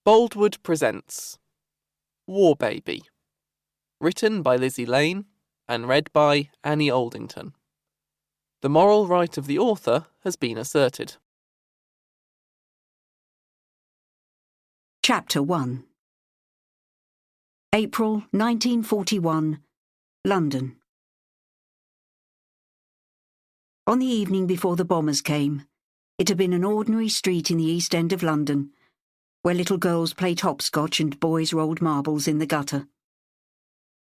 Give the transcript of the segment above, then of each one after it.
Boldwood presents War Baby, written by Lizzie Lane and read by Annie Oldington. The moral right of the author has been asserted. Chapter 1. April 1941, London. On the evening before the bombers came, it had been an ordinary street in the East End of London, where little girls played hopscotch and boys rolled marbles in the gutter.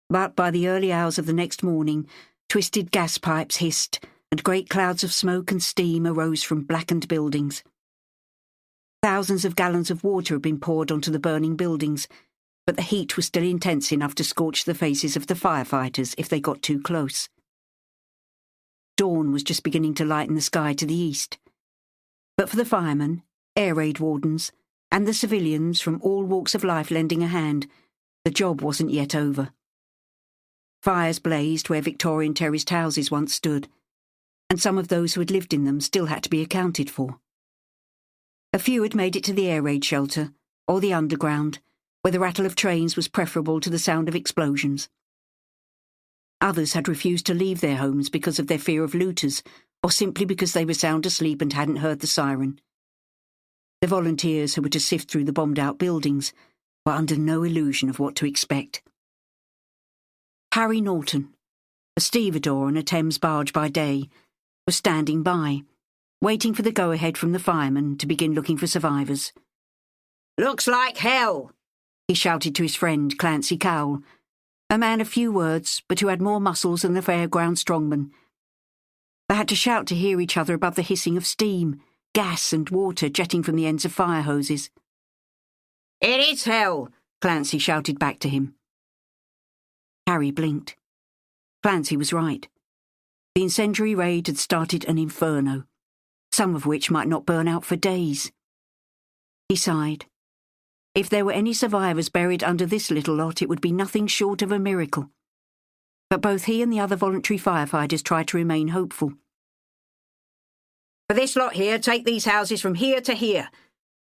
But by the early hours of the next morning, twisted gas pipes hissed, and great clouds of smoke and steam arose from blackened buildings. Thousands of gallons of water had been poured onto the burning buildings, but the heat was still intense enough to scorch the faces of the firefighters if they got too close. Dawn was just beginning to lighten the sky to the east. But for the firemen, air raid wardens, and the civilians from all walks of life lending a hand, the job wasn't yet over. Fires blazed where Victorian terraced houses once stood, and some of those who had lived in them still had to be accounted for. A few had made it to the air raid shelter, or the underground, where the rattle of trains was preferable to the sound of explosions. Others had refused to leave their homes because of their fear of looters, or simply because they were sound asleep and hadn't heard the siren. The volunteers who were to sift through the bombed-out buildings were under no illusion of what to expect. Harry Norton, a stevedore on a Thames barge by day, was standing by, waiting for the go-ahead from the firemen to begin looking for survivors. "Looks like hell," he shouted to his friend Clancy Cowell, a man of few words but who had more muscles than the fairground strongman. They had to shout to hear each other above the hissing of steam, gas and water jetting from the ends of fire hoses. "It is hell," Clancy shouted back to him. Harry blinked. Clancy was right. The incendiary raid had started an inferno, some of which might not burn out for days. He sighed. If there were any survivors buried under this little lot, it would be nothing short of a miracle. But both he and the other voluntary firefighters tried to remain hopeful. "For this lot here, take these houses from here to here.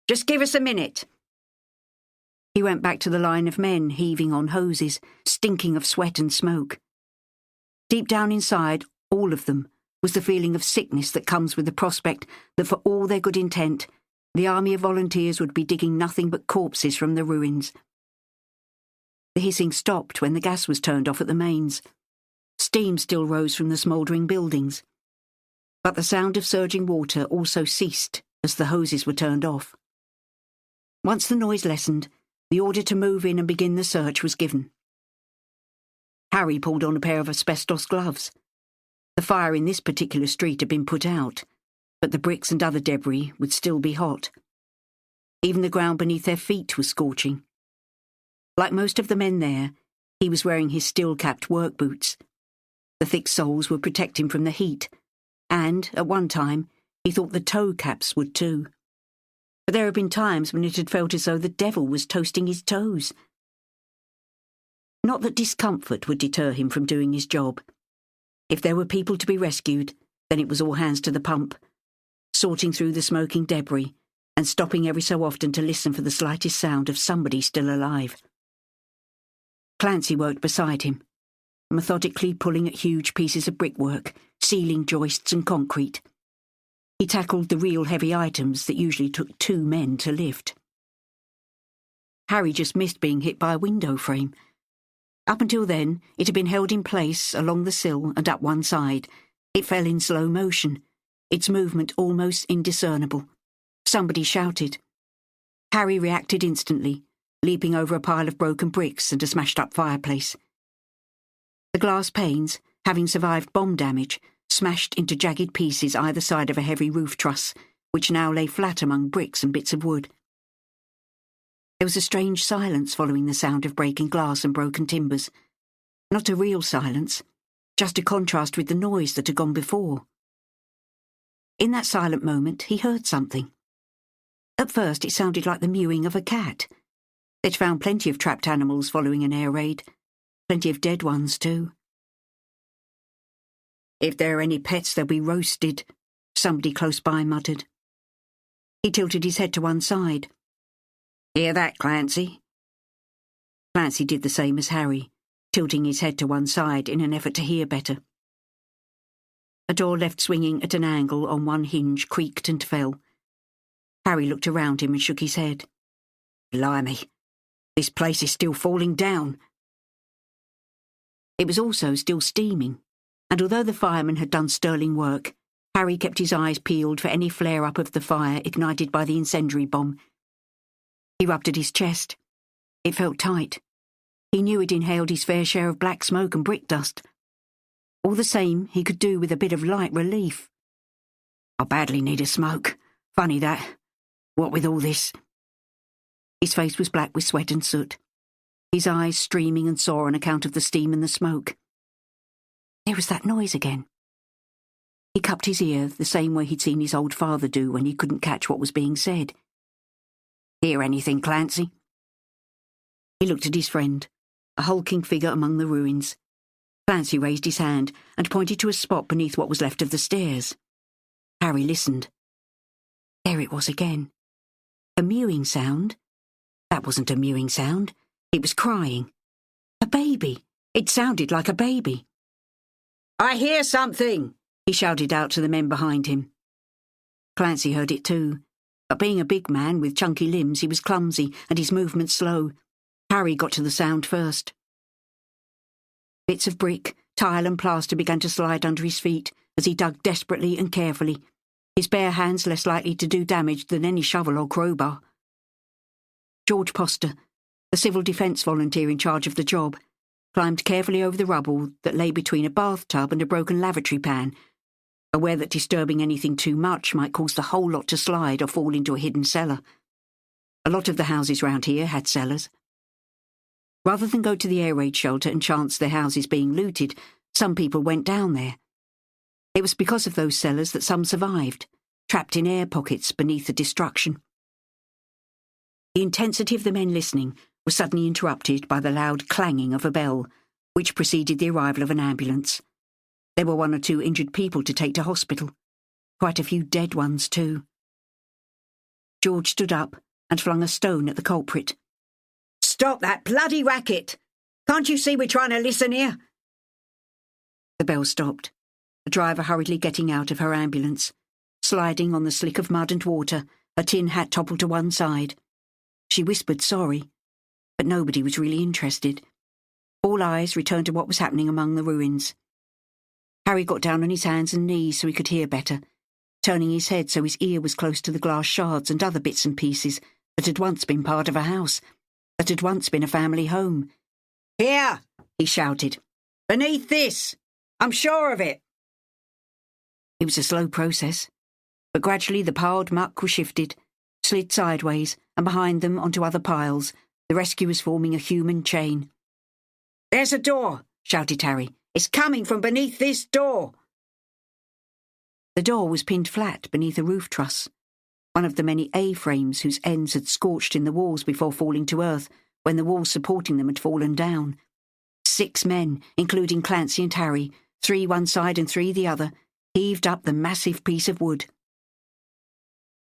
Just give us a minute." He went back to the line of men heaving on hoses, stinking of sweat and smoke. Deep down inside, all of them, was the feeling of sickness that comes with the prospect that for all their good intent, the army of volunteers would be digging nothing but corpses from the ruins. The hissing stopped when the gas was turned off at the mains. Steam still rose from the smouldering buildings. But the sound of surging water also ceased as the hoses were turned off. Once the noise lessened, the order to move in and begin the search was given. Harry pulled on a pair of asbestos gloves. The fire in this particular street had been put out, but the bricks and other debris would still be hot. Even the ground beneath their feet was scorching. Like most of the men there, he was wearing his steel-capped work boots. The thick soles would protect him from the heat, and, at one time, he thought the toe caps would too. But there had been times when it had felt as though the devil was toasting his toes. Not that discomfort would deter him from doing his job. If there were people to be rescued, then it was all hands to the pump, sorting through the smoking debris and stopping every so often to listen for the slightest sound of somebody still alive. Clancy worked beside him, methodically pulling at huge pieces of brickwork, ceiling joists and concrete. He tackled the real heavy items that usually took 2 men to lift. Harry just missed being hit by a window frame. Up until then, it had been held in place along the sill and up one side. It fell in slow motion, its movement almost indiscernible. Somebody shouted. Harry reacted instantly, leaping over a pile of broken bricks and a smashed-up fireplace. The glass panes, having survived bomb damage, smashed into jagged pieces either side of a heavy roof truss, which now lay flat among bricks and bits of wood. There was a strange silence following the sound of breaking glass and broken timbers. Not a real silence, just a contrast with the noise that had gone before. In that silent moment, he heard something. At first, it sounded like the mewing of a cat. They'd found plenty of trapped animals following an air raid. Plenty of dead ones, too. "If there are any pets, they'll be roasted," somebody close by muttered. He tilted his head to one side. Hear that, Clancy? Clancy did the same as Harry, tilting his head to one side in an effort to hear better. A door left swinging at an angle on one hinge creaked and fell. Harry looked around him and shook his head. Blimey, this place is still falling down. It was also still steaming, and although the firemen had done sterling work, Harry kept his eyes peeled for any flare-up of the fire ignited by the incendiary bomb. He rubbed at his chest. It felt tight. He knew he'd inhaled his fair share of black smoke and brick dust. All the same, he could do with a bit of light relief. I badly need a smoke. Funny that. What with all this? His face was black with sweat and soot, his eyes streaming and sore on account of the steam and the smoke. There was that noise again. He cupped his ear the same way he'd seen his old father do when he couldn't catch what was being said. Hear anything, Clancy? He looked at his friend, a hulking figure among the ruins. Clancy raised his hand and pointed to a spot beneath what was left of the stairs. Harry listened. There it was again. A mewing sound. That wasn't a mewing sound. It was crying. A baby. It sounded like a baby. I hear something, he shouted out to the men behind him. Clancy heard it too, but being a big man with chunky limbs, he was clumsy and his movements slow. Harry got to the sound first. Bits of brick, tile and plaster began to slide under his feet as he dug desperately and carefully, his bare hands less likely to do damage than any shovel or crowbar. George Poster, the civil defence volunteer in charge of the job, climbed carefully over the rubble that lay between a bathtub and a broken lavatory pan, aware that disturbing anything too much might cause the whole lot to slide or fall into a hidden cellar. A lot of the houses round here had cellars. Rather than go to the air raid shelter and chance their houses being looted, some people went down there. It was because of those cellars that some survived, trapped in air pockets beneath the destruction. The intensity of the men listening was suddenly interrupted by the loud clanging of a bell, which preceded the arrival of an ambulance. There were 1 or 2 injured people to take to hospital. Quite a few dead ones, too. George stood up and flung a stone at the culprit. Stop that bloody racket! Can't you see we're trying to listen here? The bell stopped, the driver hurriedly getting out of her ambulance. Sliding on the slick of mud and water, her tin hat toppled to one side. She whispered sorry, but nobody was really interested. All eyes returned to what was happening among the ruins. Harry got down on his hands and knees so he could hear better, turning his head so his ear was close to the glass shards and other bits and pieces that had once been part of a house, that had once been a family home. Here, he shouted. Beneath this! I'm sure of it! It was a slow process, but gradually the piled muck was shifted, slid sideways, and behind them onto other piles, the rescuers forming a human chain. There's a door, shouted Harry. It's coming from beneath this door. The door was pinned flat beneath a roof truss, one of the many A-frames whose ends had scorched in the walls before falling to earth when the walls supporting them had fallen down. 6 men, including Clancy and Harry, 3 one side and 3 the other, heaved up the massive piece of wood.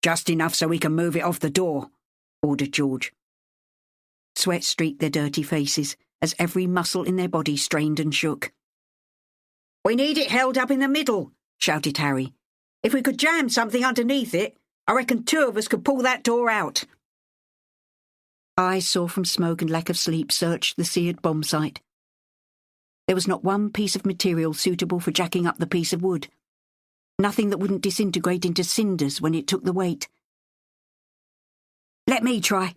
Just enough so we can move it off the door, ordered George. Sweat streaked their dirty faces as every muscle in their body strained and shook. We need it held up in the middle, shouted Harry. If we could jam something underneath it, I reckon 2 of us could pull that door out. Eyes sore from smoke and lack of sleep searched the seared bomb site. There was not one piece of material suitable for jacking up the piece of wood. Nothing that wouldn't disintegrate into cinders when it took the weight. Let me try.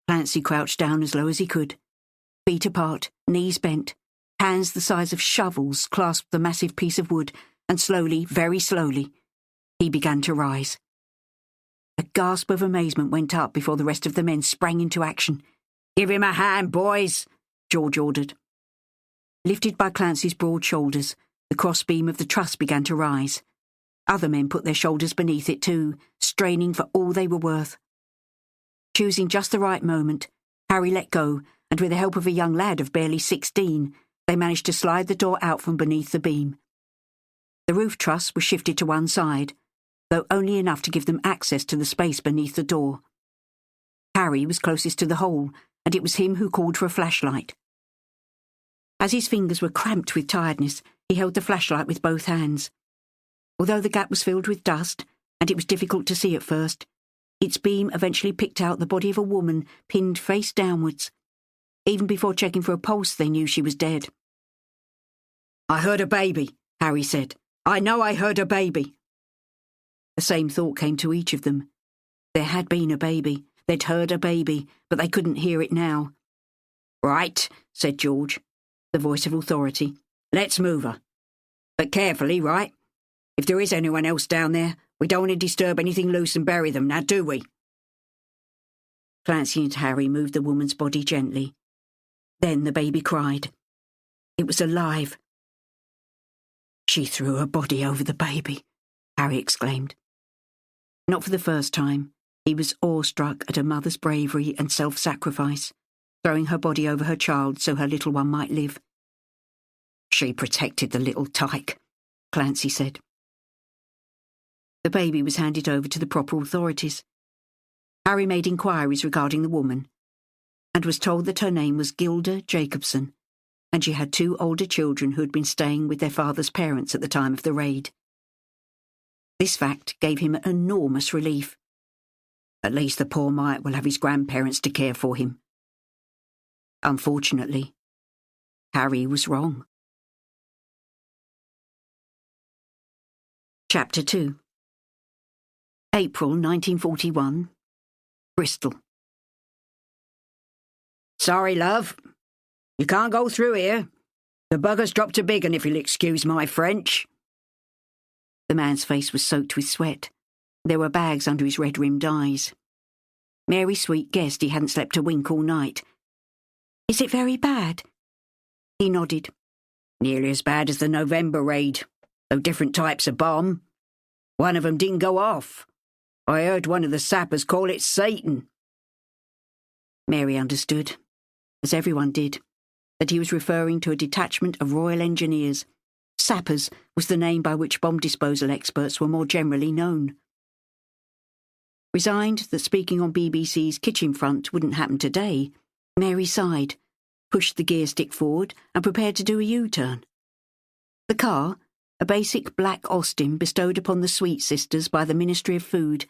Clancy crouched down as low as he could. Feet apart, knees bent, hands the size of shovels clasped the massive piece of wood, and slowly, very slowly, he began to rise. A gasp of amazement went up before the rest of the men sprang into action. Give him a hand, boys, George ordered. Lifted by Clancy's broad shoulders, the crossbeam of the truss began to rise. Other men put their shoulders beneath it too, straining for all they were worth. Choosing just the right moment, Harry let go, and with the help of a young lad of barely 16, they managed to slide the door out from beneath the beam. The roof truss was shifted to one side, though only enough to give them access to the space beneath the door. Harry was closest to the hole, and it was him who called for a flashlight. As his fingers were cramped with tiredness, he held the flashlight with both hands. Although the gap was filled with dust, and it was difficult to see at first, its beam eventually picked out the body of a woman pinned face downwards. Even before checking for a pulse, they knew she was dead. "I heard a baby," Harry said. "I know I heard a baby." The same thought came to each of them. There had been a baby. They'd heard a baby, but they couldn't hear it now. "Right," said George, the voice of authority. "Let's move her. But carefully, right? If there is anyone else down there, we don't want to disturb anything loose and bury them, now do we?" Clancy and Harry moved the woman's body gently. Then the baby cried. It was alive. "She threw her body over the baby," Harry exclaimed. Not for the first time, he was awestruck at a mother's bravery and self-sacrifice, throwing her body over her child so her little one might live. "She protected the little tyke," Clancy said. The baby was handed over to the proper authorities. Harry made inquiries regarding the woman, and was told that her name was Gilda Jacobson, and she had 2 older children who had been staying with their father's parents at the time of the raid. This fact gave him enormous relief. At least the poor mite will have his grandparents to care for him. Unfortunately, Harry was wrong. Chapter 2. April 1941, Bristol. "Sorry, love. You can't go through here. The bugger's dropped a big 'un, if you'll excuse my French." The man's face was soaked with sweat. There were bags under his red-rimmed eyes. Mary Sweet guessed he hadn't slept a wink all night. "Is it very bad?" He nodded. "Nearly as bad as the November raid, though different types of bomb. One of 'em didn't go off. I heard one of the sappers call it Satan." Mary understood, as everyone did, that he was referring to a detachment of Royal Engineers. Sappers was the name by which bomb disposal experts were more generally known. Resigned that speaking on BBC's Kitchen Front wouldn't happen today, Mary sighed, pushed the gear stick forward and prepared to do a U-turn. The car, a basic black Austin bestowed upon the Sweet sisters by the Ministry of Food,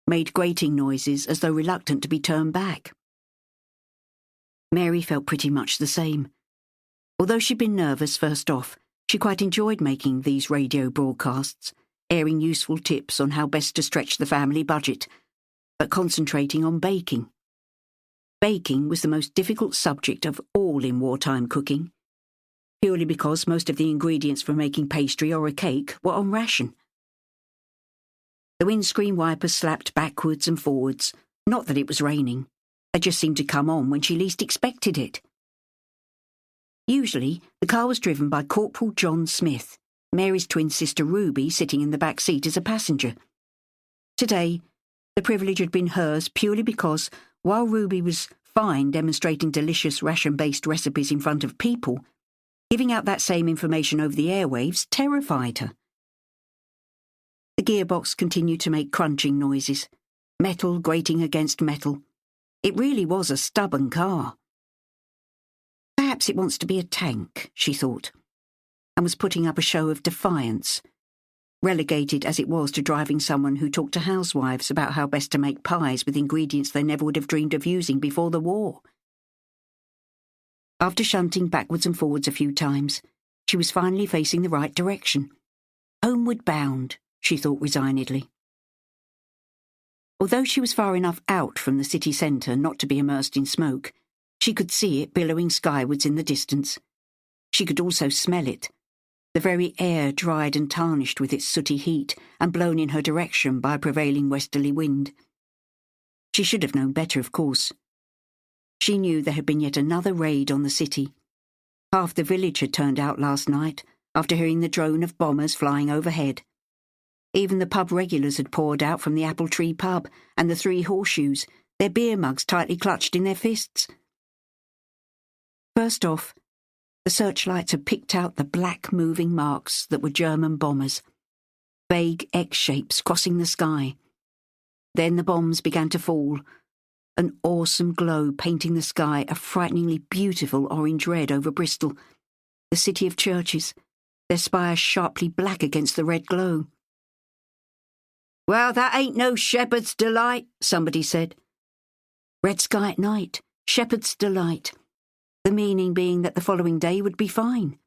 made grating noises as though reluctant to be turned back. Mary felt pretty much the same. Although she'd been nervous first off, she quite enjoyed making these radio broadcasts, airing useful tips on how best to stretch the family budget, but concentrating on baking. Baking was the most difficult subject of all in wartime cooking, purely because most of the ingredients for making pastry or a cake were on ration. The windscreen wipers slapped backwards and forwards, not that it was raining. They just seemed to come on when she least expected it. Usually, the car was driven by Corporal John Smith, Mary's twin sister Ruby sitting in the back seat as a passenger. Today, the privilege had been hers purely because, while Ruby was fine demonstrating delicious ration-based recipes in front of people, giving out that same information over the airwaves terrified her. The gearbox continued to make crunching noises, metal grating against metal. It really was a stubborn car. Perhaps it wants to be a tank, she thought, and was putting up a show of defiance, relegated as it was to driving someone who talked to housewives about how best to make pies with ingredients they never would have dreamed of using before the war. After shunting backwards and forwards a few times, she was finally facing the right direction. Homeward bound, she thought resignedly. Although she was far enough out from the city centre not to be immersed in smoke, she could see it billowing skywards in the distance. She could also smell it, the very air dried and tarnished with its sooty heat and blown in her direction by a prevailing westerly wind. She should have known better, of course. She knew there had been yet another raid on the city. Half the village had turned out last night, after hearing the drone of bombers flying overhead. Even the pub regulars had poured out from the Apple Tree pub and the Three Horseshoes, their beer mugs tightly clutched in their fists. First off, the searchlights had picked out the black moving marks that were German bombers, vague X-shapes crossing the sky. Then the bombs began to fall, an awesome glow painting the sky a frighteningly beautiful orange-red over Bristol, the city of churches, their spires sharply black against the red glow. "Well, that ain't no shepherd's delight," somebody said. Red sky at night, shepherd's delight, the meaning being that the following day would be fine.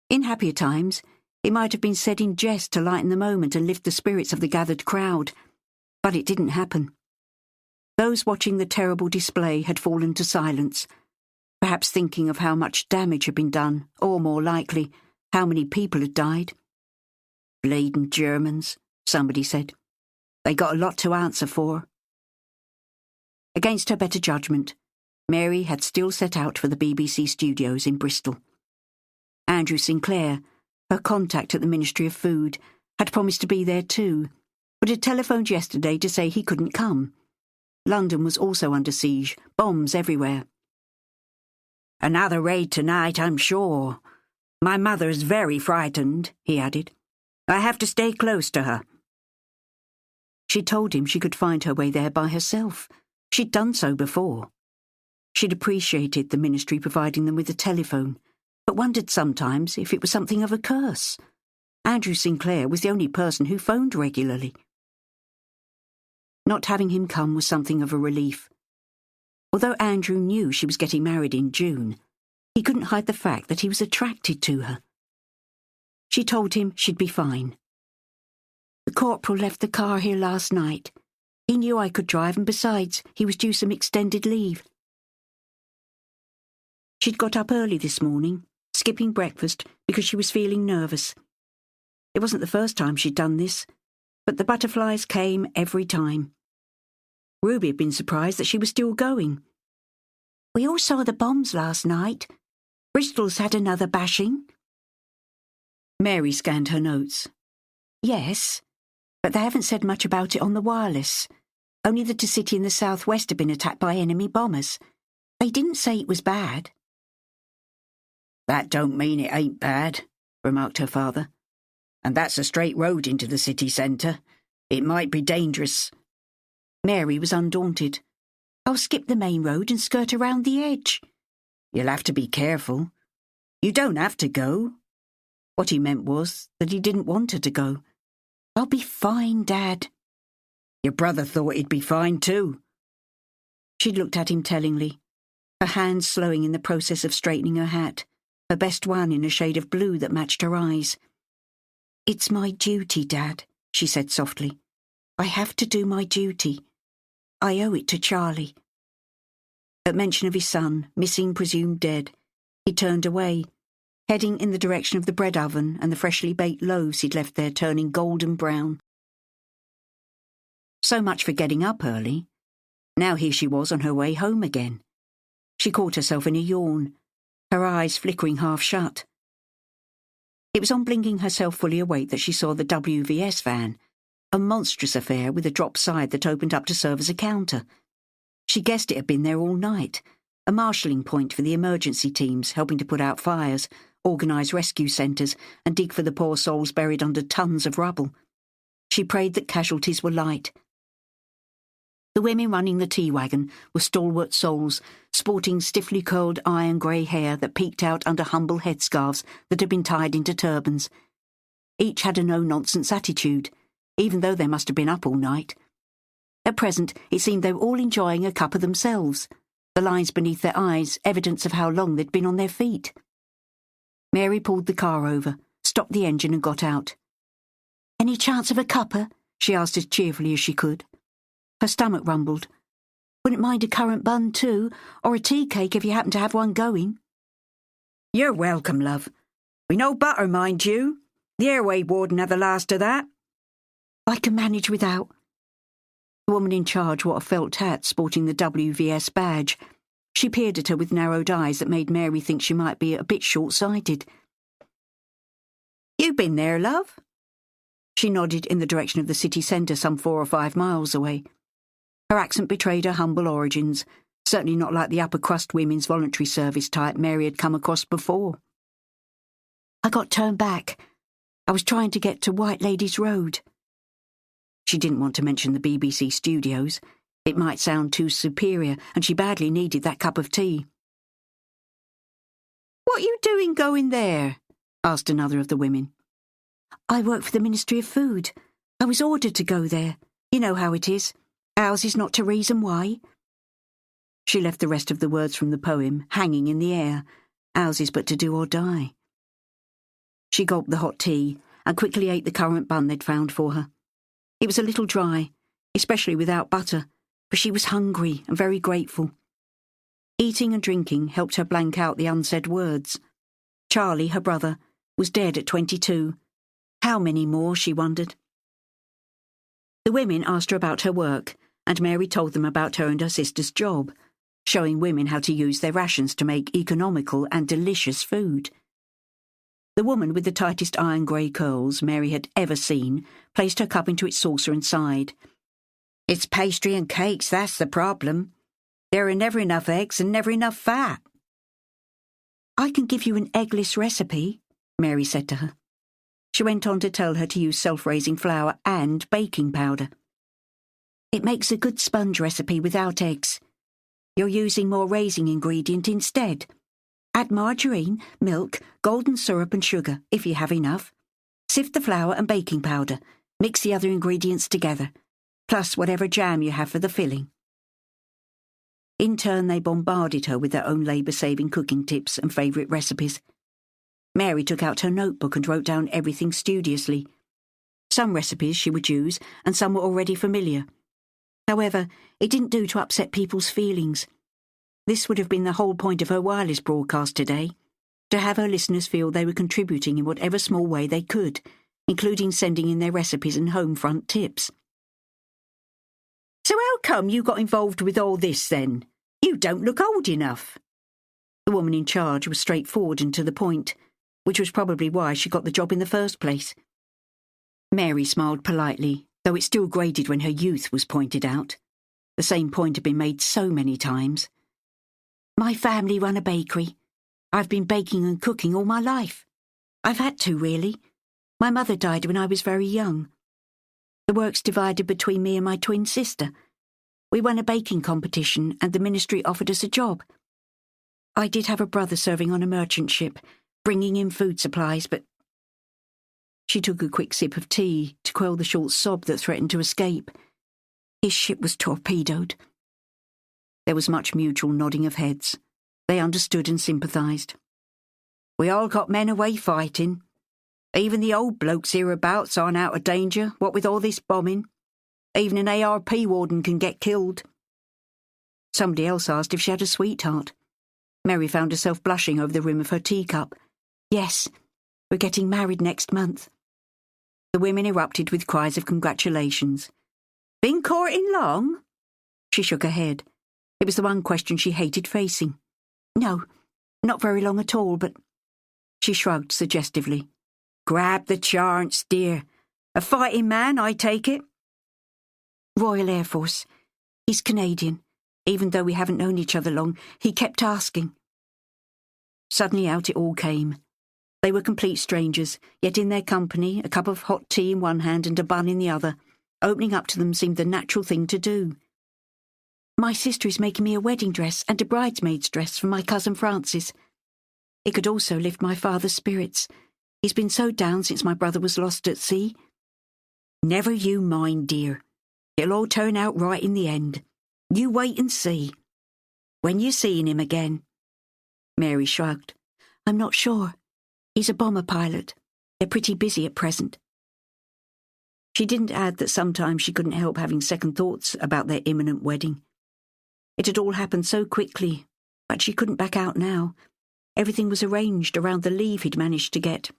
In happier times, it might have been said in jest to lighten the moment and lift the spirits of the gathered crowd, but it didn't happen. Those watching the terrible display had fallen to silence, perhaps thinking of how much damage had been done, or more likely, how many people had died. "Bleeding Germans," somebody said. "They got a lot to answer for." Against her better judgment, Mary had still set out for the BBC studios in Bristol. Andrew Sinclair, her contact at the Ministry of Food, had promised to be there too, but had telephoned yesterday to say he couldn't come. London was also under siege, bombs everywhere. "Another raid tonight, I'm sure. My mother's very frightened," he added. "I have to stay close to her." She told him she could find her way there by herself. She'd done so before. She'd appreciated the ministry providing them with a telephone, but wondered sometimes if it was something of a curse. Andrew Sinclair was the only person who phoned regularly. Not having him come was something of a relief. Although Andrew knew she was getting married in June, he couldn't hide the fact that he was attracted to her. She told him she'd be fine. "The corporal left the car here last night. He knew I could drive, and besides, he was due some extended leave." She'd got up early this morning, skipping breakfast because she was feeling nervous. It wasn't the first time she'd done this, but the butterflies came every time. Ruby had been surprised that she was still going. "We all saw the bombs last night. Bristol's had another bashing." Mary scanned her notes. "Yes, but they haven't said much about it on the wireless. Only that a city in the southwest had been attacked by enemy bombers. They didn't say it was bad." "That don't mean it ain't bad," remarked her father. "And that's a straight road into the city centre. It might be dangerous." Mary was undaunted. "I'll skip the main road and skirt around the edge." "You'll have to be careful. You don't have to go." What he meant was that he didn't want her to go. "I'll be fine, Dad." "Your brother thought he'd be fine too." She looked at him tellingly, her hands slowing in the process of straightening her hat, her best one in a shade of blue that matched her eyes. "It's my duty, Dad," she said softly. "I have to do my duty. I owe it to Charlie." At mention of his son, missing, presumed dead, he turned away, heading in the direction of the bread oven and the freshly baked loaves he'd left there turning golden brown. So much for getting up early. Now here she was on her way home again. She caught herself in a yawn, her eyes flickering half shut. It was on blinking herself fully awake that she saw the WVS van, a monstrous affair with a drop side that opened up to serve as a counter. She guessed it had been there all night, a marshalling point for the emergency teams helping to put out fires, organise rescue centres and dig for the poor souls buried under tons of rubble. She prayed that casualties were light. The women running the tea wagon were stalwart souls, sporting stiffly curled iron grey hair that peeked out under humble headscarves that had been tied into turbans. Each had a no-nonsense attitude, even though they must have been up all night. At present, it seemed they were all enjoying a cuppa themselves, the lines beneath their eyes evidence of how long they'd been on their feet. Mary pulled the car over, stopped the engine and got out. "Any chance of a cuppa?" she asked as cheerfully as she could. Her stomach rumbled. "Wouldn't mind a currant bun too, or a tea cake if you happen to have one going." "You're welcome, love. We no butter, mind you. The airway warden had the last of that." "I can manage without." The woman in charge wore a felt hat sporting the WVS badge. She peered at her with narrowed eyes that made Mary think she might be a bit short-sighted. "You been there, love?" She nodded in the direction of the city centre some 4 or 5 miles away. Her accent betrayed her humble origins, certainly not like the upper-crust women's voluntary service type Mary had come across before. "I got turned back. I was trying to get to White Ladies Road." She didn't want to mention the BBC studios. It might sound too superior, and she badly needed that cup of tea. "What are you doing going there?" asked another of the women. "I work for the Ministry of Food. I was ordered to go there. You know how it is. Ours is not to reason why." She left the rest of the words from the poem hanging in the air. Ours is but to do or die. She gulped the hot tea and quickly ate the currant bun they'd found for her. It was a little dry, especially without butter, but she was hungry and very grateful. Eating and drinking helped her blank out the unsaid words. Charlie, her brother, was dead at 22. How many more, she wondered. The women asked her about her work, and Mary told them about her and her sister's job, showing women how to use their rations to make economical and delicious food. The woman with the tightest iron grey curls Mary had ever seen placed her cup into its saucer and sighed. "It's pastry and cakes, that's the problem. There are never enough eggs and never enough fat." "I can give you an eggless recipe," Mary said to her. She went on to tell her to use self-raising flour and baking powder. "It makes a good sponge recipe without eggs. You're using more raising ingredient instead. Add margarine, milk, golden syrup and sugar, if you have enough. Sift the flour and baking powder. Mix the other ingredients together, plus whatever jam you have for the filling." In turn, they bombarded her with their own labour-saving cooking tips and favourite recipes. Mary took out her notebook and wrote down everything studiously. Some recipes she would use, and some were already familiar. However, it didn't do to upset people's feelings. This would have been the whole point of her wireless broadcast today, to have her listeners feel they were contributing in whatever small way they could, including sending in their recipes and Homefront tips. "So how come you got involved with all this, then? You don't look old enough." The woman in charge was straightforward and to the point, which was probably why she got the job in the first place. Mary smiled politely, though it still grated when her youth was pointed out. The same point had been made so many times. "My family run a bakery. I've been baking and cooking all my life. I've had to, really. My mother died when I was very young. The work's divided between me and my twin sister. We won a baking competition and the ministry offered us a job. I did have a brother serving on a merchant ship, bringing in food supplies, but..." She took a quick sip of tea to quell the short sob that threatened to escape. "His ship was torpedoed." There was much mutual nodding of heads. They understood and sympathised. "We all got men away fighting. Even the old blokes hereabouts aren't out of danger, what with all this bombing. Even an ARP warden can get killed." Somebody else asked if she had a sweetheart. Mary found herself blushing over the rim of her teacup. "Yes, we're getting married next month." The women erupted with cries of congratulations. "Been courting long?" She shook her head. It was the one question she hated facing. "No, not very long at all, but..." She shrugged suggestively. "Grab the chance, dear. A fighting man, I take it?" "Royal Air Force. He's Canadian. Even though we haven't known each other long, he kept asking." Suddenly out it all came. They were complete strangers, yet in their company, a cup of hot tea in one hand and a bun in the other, opening up to them seemed the natural thing to do. "My sister is making me a wedding dress and a bridesmaid's dress for my cousin Francis. It could also lift my father's spirits. He's been so down since my brother was lost at sea." "Never you mind, dear. It'll all turn out right in the end. You wait and see. When you seeing him again?" Mary shrugged. "I'm not sure. He's a bomber pilot. They're pretty busy at present." She didn't add that sometimes she couldn't help having second thoughts about their imminent wedding. It had all happened so quickly, but she couldn't back out now. Everything was arranged around the leave he'd managed to get.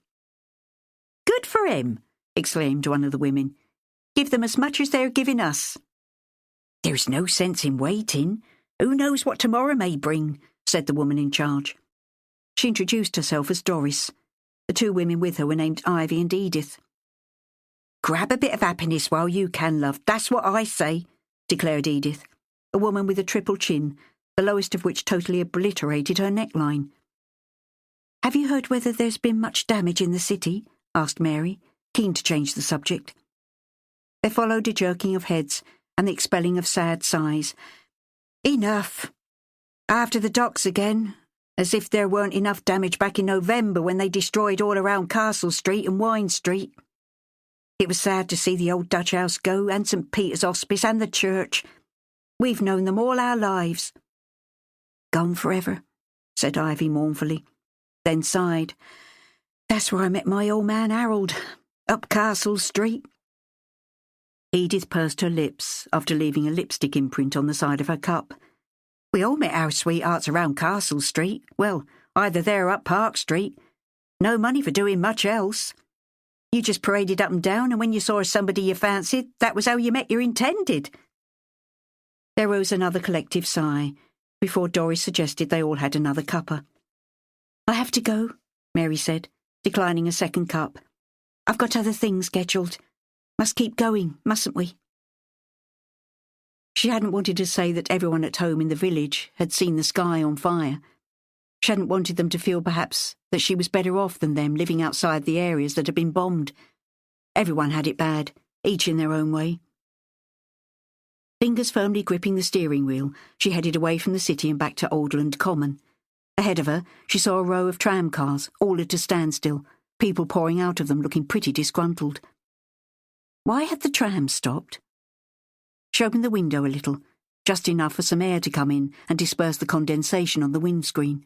"Good for him!" exclaimed one of the women. "Give them as much as they're giving us." "There's no sense in waiting. Who knows what tomorrow may bring," said the woman in charge. She introduced herself as Doris. The two women with her were named Ivy and Edith. "Grab a bit of happiness while you can, love. That's what I say," declared Edith, a woman with a triple chin, the lowest of which totally obliterated her neckline. "Have you heard whether there's been much damage in the city?" asked Mary, keen to change the subject. There followed a jerking of heads, and the expelling of sad sighs. Enough. After the docks again, as if there weren't enough damage back in November when they destroyed all around Castle Street and Wine Street. It was sad to see the old Dutch house go, and St. Peter's Hospice and the church. We've known them all our lives. Gone forever, said Ivy mournfully, then sighed. That's where I met my old man Harold, up Castle Street. Edith pursed her lips after leaving a lipstick imprint on the side of her cup. We all met our sweethearts around Castle Street. Well, either there or up Park Street. No money for doing much else. You just paraded up and down, and when you saw somebody you fancied, that was how you met your intended. There rose another collective sigh, before Doris suggested they all had another cuppa. I have to go, Mary said, declining a second cup. I've got other things scheduled. Must keep going, mustn't we? She hadn't wanted to say that everyone at home in the village had seen the sky on fire. She hadn't wanted them to feel, perhaps, that she was better off than them living outside the areas that had been bombed. Everyone had it bad, each in their own way. Fingers firmly gripping the steering wheel, she headed away from the city and back to Oldland Common. Ahead of her, she saw a row of tram cars, all at a standstill, people pouring out of them looking pretty disgruntled. Why had the tram stopped? She opened the window a little, just enough for some air to come in and disperse the condensation on the windscreen.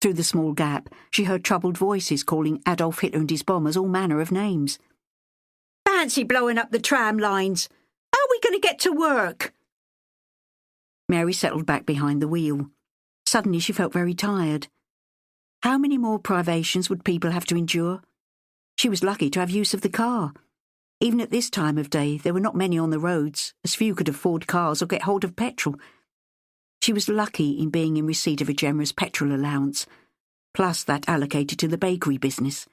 Through the small gap, she heard troubled voices calling Adolf Hitler and his bombers all manner of names. Fancy blowing up the tram lines! How are we going to get to work? Mary settled back behind the wheel. Suddenly she felt very tired. How many more privations would people have to endure? She was lucky to have use of the car. Even at this time of day, there were not many on the roads, as few could afford cars or get hold of petrol. She was lucky in being in receipt of a generous petrol allowance, plus that allocated to the bakery business.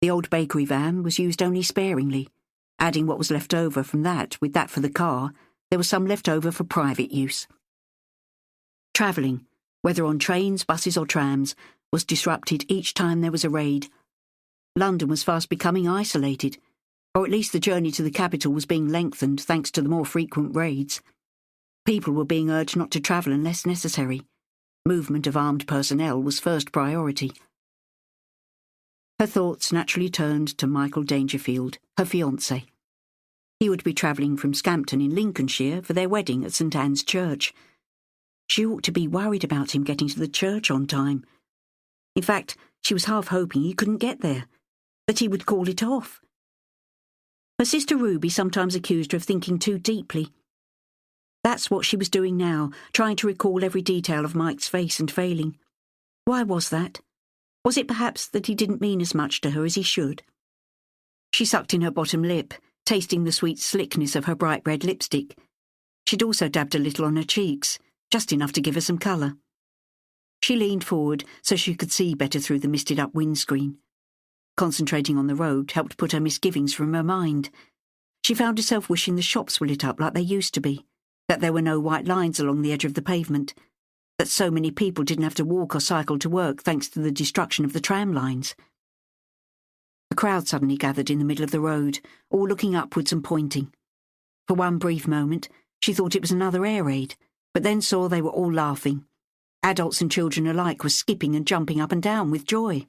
The old bakery van was used only sparingly. Adding what was left over from that with that for the car, there was some left over for private use. Travelling, whether on trains, buses or trams, was disrupted each time there was a raid. London was fast becoming isolated, or at least the journey to the capital was being lengthened thanks to the more frequent raids. People were being urged not to travel unless necessary. Movement of armed personnel was first priority. Her thoughts naturally turned to Michael Dangerfield, her fiancé. He would be travelling from Scampton in Lincolnshire for their wedding at St Anne's Church. She ought to be worried about him getting to the church on time. In fact, she was half hoping he couldn't get there, that he would call it off. Her sister Ruby sometimes accused her of thinking too deeply. That's what she was doing now, trying to recall every detail of Mike's face and failing. Why was that? Was it perhaps that he didn't mean as much to her as he should? She sucked in her bottom lip, tasting the sweet slickness of her bright red lipstick. She'd also dabbed a little on her cheeks, just enough to give her some colour. She leaned forward so she could see better through the misted-up windscreen. Concentrating on the road helped put her misgivings from her mind. She found herself wishing the shops were lit up like they used to be, that there were no white lines along the edge of the pavement, that so many people didn't have to walk or cycle to work thanks to the destruction of the tram lines. A crowd suddenly gathered in the middle of the road, all looking upwards and pointing. For one brief moment, she thought it was another air raid, but then saw they were all laughing. Adults and children alike were skipping and jumping up and down with joy.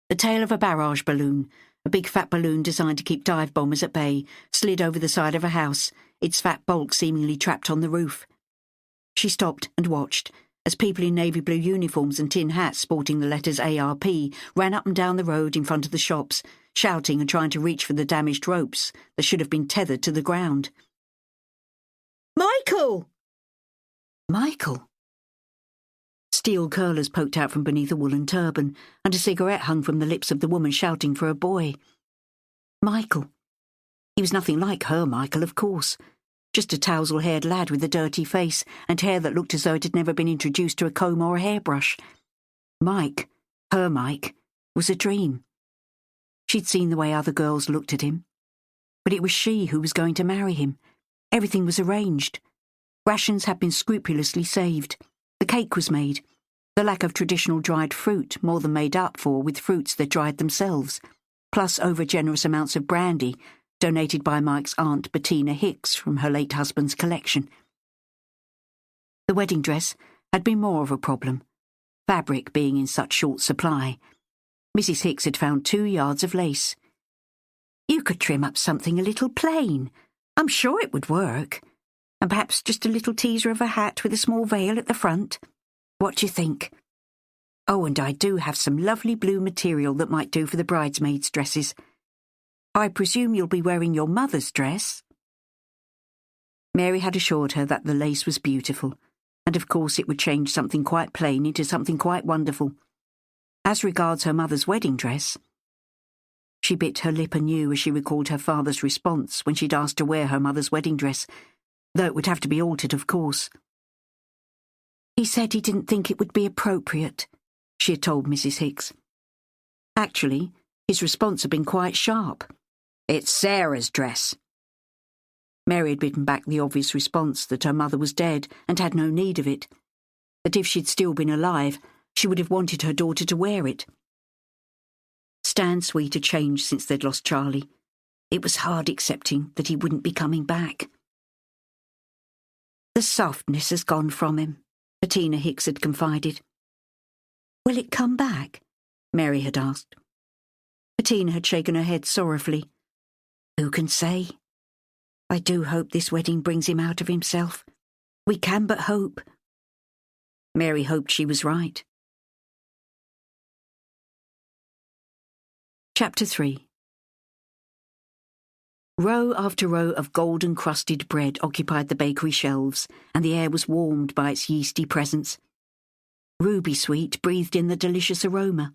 The tail of a barrage balloon, a big fat balloon designed to keep dive bombers at bay, slid over the side of a house, its fat bulk seemingly trapped on the roof. She stopped and watched, as people in navy blue uniforms and tin hats sporting the letters ARP ran up and down the road in front of the shops, shouting and trying to reach for the damaged ropes that should have been tethered to the ground. Michael! Michael! Steel curlers poked out from beneath a woolen turban, and a cigarette hung from the lips of the woman shouting for a boy. Michael. He was nothing like her Michael, of course. Just a tousle-haired lad with a dirty face and hair that looked as though it had never been introduced to a comb or a hairbrush. Mike, her Mike, was a dream. She'd seen the way other girls looked at him. But it was she who was going to marry him. Everything was arranged. Rations had been scrupulously saved. The cake was made. The lack of traditional dried fruit more than made up for with fruits that dried themselves, plus over-generous amounts of brandy donated by Mike's aunt Bettina Hicks from her late husband's collection. The wedding dress had been more of a problem, fabric being in such short supply. Mrs. Hicks had found 2 yards of lace. "You could trim up something a little plain. I'm sure it would work. And perhaps just a little teaser of a hat with a small veil at the front. What do you think? Oh, and I do have some lovely blue material that might do for the bridesmaids' dresses. I presume you'll be wearing your mother's dress?" Mary had assured her that the lace was beautiful, and of course it would change something quite plain into something quite wonderful. As regards her mother's wedding dress, she bit her lip anew as she recalled her father's response when she'd asked to wear her mother's wedding dress, though it would have to be altered, of course. "He said he didn't think it would be appropriate," she had told Mrs. Hicks. Actually, his response had been quite sharp. "It's Sarah's dress." Mary had bitten back the obvious response that her mother was dead and had no need of it, that if she'd still been alive, she would have wanted her daughter to wear it. Stan's Sweet had changed since they'd lost Charlie. It was hard accepting that he wouldn't be coming back. "The softness has gone from him," Bettina Hicks had confided. "Will it come back?" Mary had asked. Bettina had shaken her head sorrowfully. "Who can say? I do hope this wedding brings him out of himself. We can but hope." Mary hoped she was right. Chapter 3. Row after row of golden-crusted bread occupied the bakery shelves, and the air was warmed by its yeasty presence. Ruby Sweet breathed in the delicious aroma.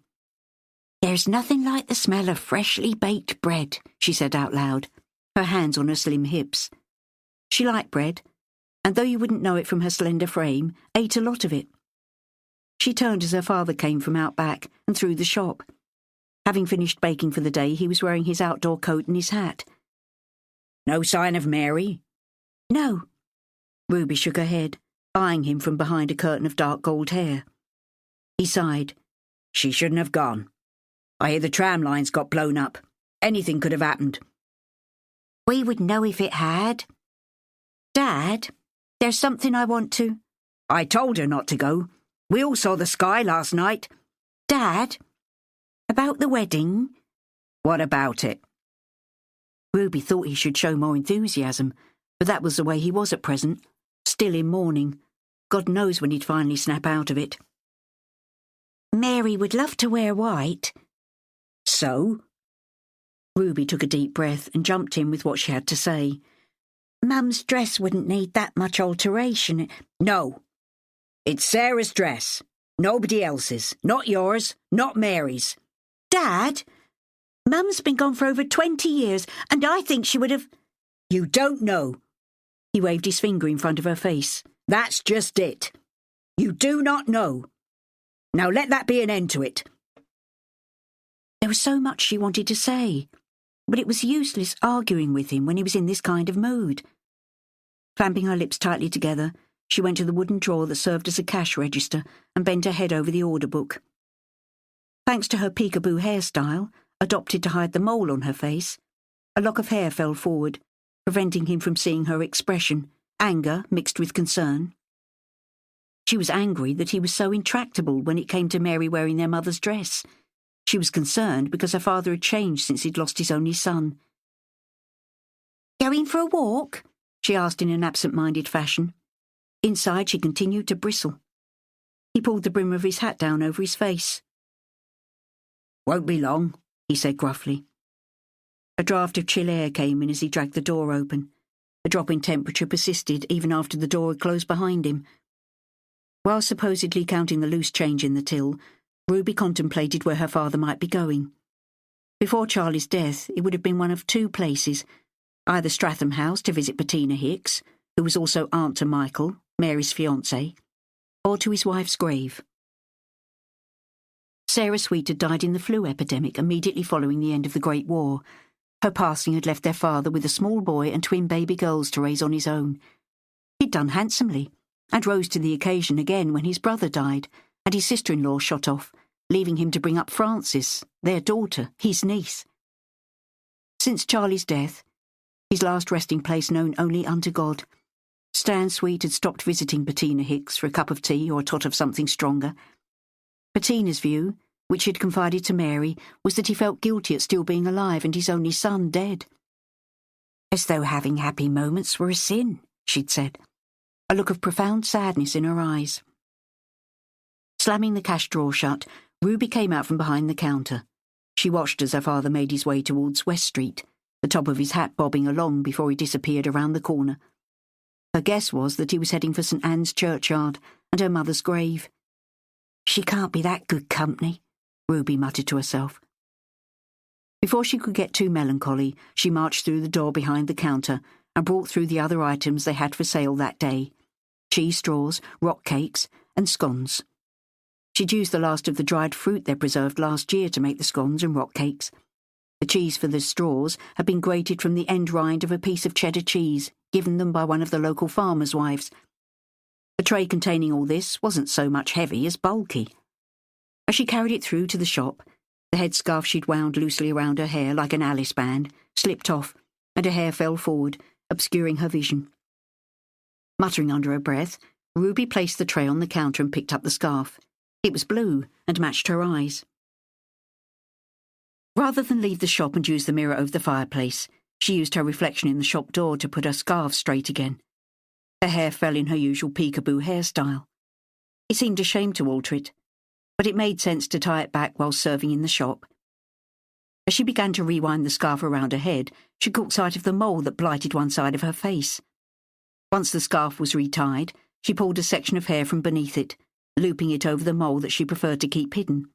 "There's nothing like the smell of freshly baked bread," she said out loud, her hands on her slim hips. She liked bread, and though you wouldn't know it from her slender frame, ate a lot of it. She turned as her father came from out back and through the shop. Having finished baking for the day, he was wearing his outdoor coat and his hat. "No sign of Mary?" "No." Ruby shook her head, eyeing him from behind a curtain of dark gold hair. He sighed. "She shouldn't have gone. I hear the tram lines got blown up. Anything could have happened." "We would know if it had." "Dad, there's something I want to—" "I told her not to go. We all saw the sky last night." "Dad, about the wedding?" "What about it?" Ruby thought he should show more enthusiasm, but that was the way he was at present, still in mourning. God knows when he'd finally snap out of it. "Mary would love to wear white." "So?" Ruby took a deep breath and jumped in with what she had to say. "Mum's dress wouldn't need that much alteration." "No. It's Sarah's dress. Nobody else's. Not yours. Not Mary's." "Dad, Mum's been gone for over 20 years, and I think she would have—" "You don't know." He waved his finger in front of her face. "That's just it. You do not know. Now let that be an end to it." There was so much she wanted to say, but it was useless arguing with him when he was in this kind of mood. Clamping her lips tightly together, she went to the wooden drawer that served as a cash register and bent her head over the order book. Thanks to her peekaboo hairstyle, adopted to hide the mole on her face, a lock of hair fell forward, preventing him from seeing her expression, anger mixed with concern. She was angry that he was so intractable when it came to Mary wearing their mother's dress. She was concerned because her father had changed since he'd lost his only son. "Going for a walk?" she asked in an absent-minded fashion. Inside, she continued to bristle. He pulled the brim of his hat down over his face. "Won't be long," he said gruffly. A draught of chill air came in as he dragged the door open. The drop in temperature persisted even after the door had closed behind him. While supposedly counting the loose change in the till, Ruby contemplated where her father might be going. Before Charlie's death, it would have been one of 2 places, either Stratham House to visit Bettina Hicks, who was also aunt to Michael, Mary's fiancé, or to his wife's grave. Sarah Sweet had died in the flu epidemic immediately following the end of the Great War. Her passing had left their father with a small boy and twin baby girls to raise on his own. He'd done handsomely, and rose to the occasion again when his brother died, and his sister-in-law shot off, leaving him to bring up Frances, their daughter, his niece. Since Charlie's death, his last resting place known only unto God. Stan Sweet had stopped visiting Bettina Hicks for a cup of tea or a tot of something stronger. Bettina's view, which he had confided to Mary, was that he felt guilty at still being alive and his only son dead. As though having happy moments were a sin, she'd said, a look of profound sadness in her eyes. Slamming the cash drawer shut, Ruby came out from behind the counter. She watched as her father made his way towards West Street, the top of his hat bobbing along before he disappeared around the corner. Her guess was that he was heading for St. Anne's churchyard and her mother's grave. She can't be that good company, Ruby muttered to herself. Before she could get too melancholy, she marched through the door behind the counter and brought through the other items they had for sale that day: cheese straws, rock cakes, and scones. She'd used the last of the dried fruit they preserved last year to make the scones and rock cakes. The cheese for the straws had been grated from the end rind of a piece of cheddar cheese given them by one of the local farmers' wives. The tray containing all this wasn't so much heavy as bulky. As she carried it through to the shop, the headscarf she'd wound loosely around her hair like an Alice band slipped off, and her hair fell forward, obscuring her vision. Muttering under her breath, Ruby placed the tray on the counter and picked up the scarf. It was blue and matched her eyes. Rather than leave the shop and use the mirror over the fireplace, she used her reflection in the shop door to put her scarf straight again. Her hair fell in her usual peekaboo hairstyle. It seemed a shame to alter it, but it made sense to tie it back while serving in the shop. As she began to rewind the scarf around her head, she caught sight of the mole that blighted one side of her face. Once the scarf was retied, she pulled a section of hair from beneath it, looping it over the mole that she preferred to keep hidden.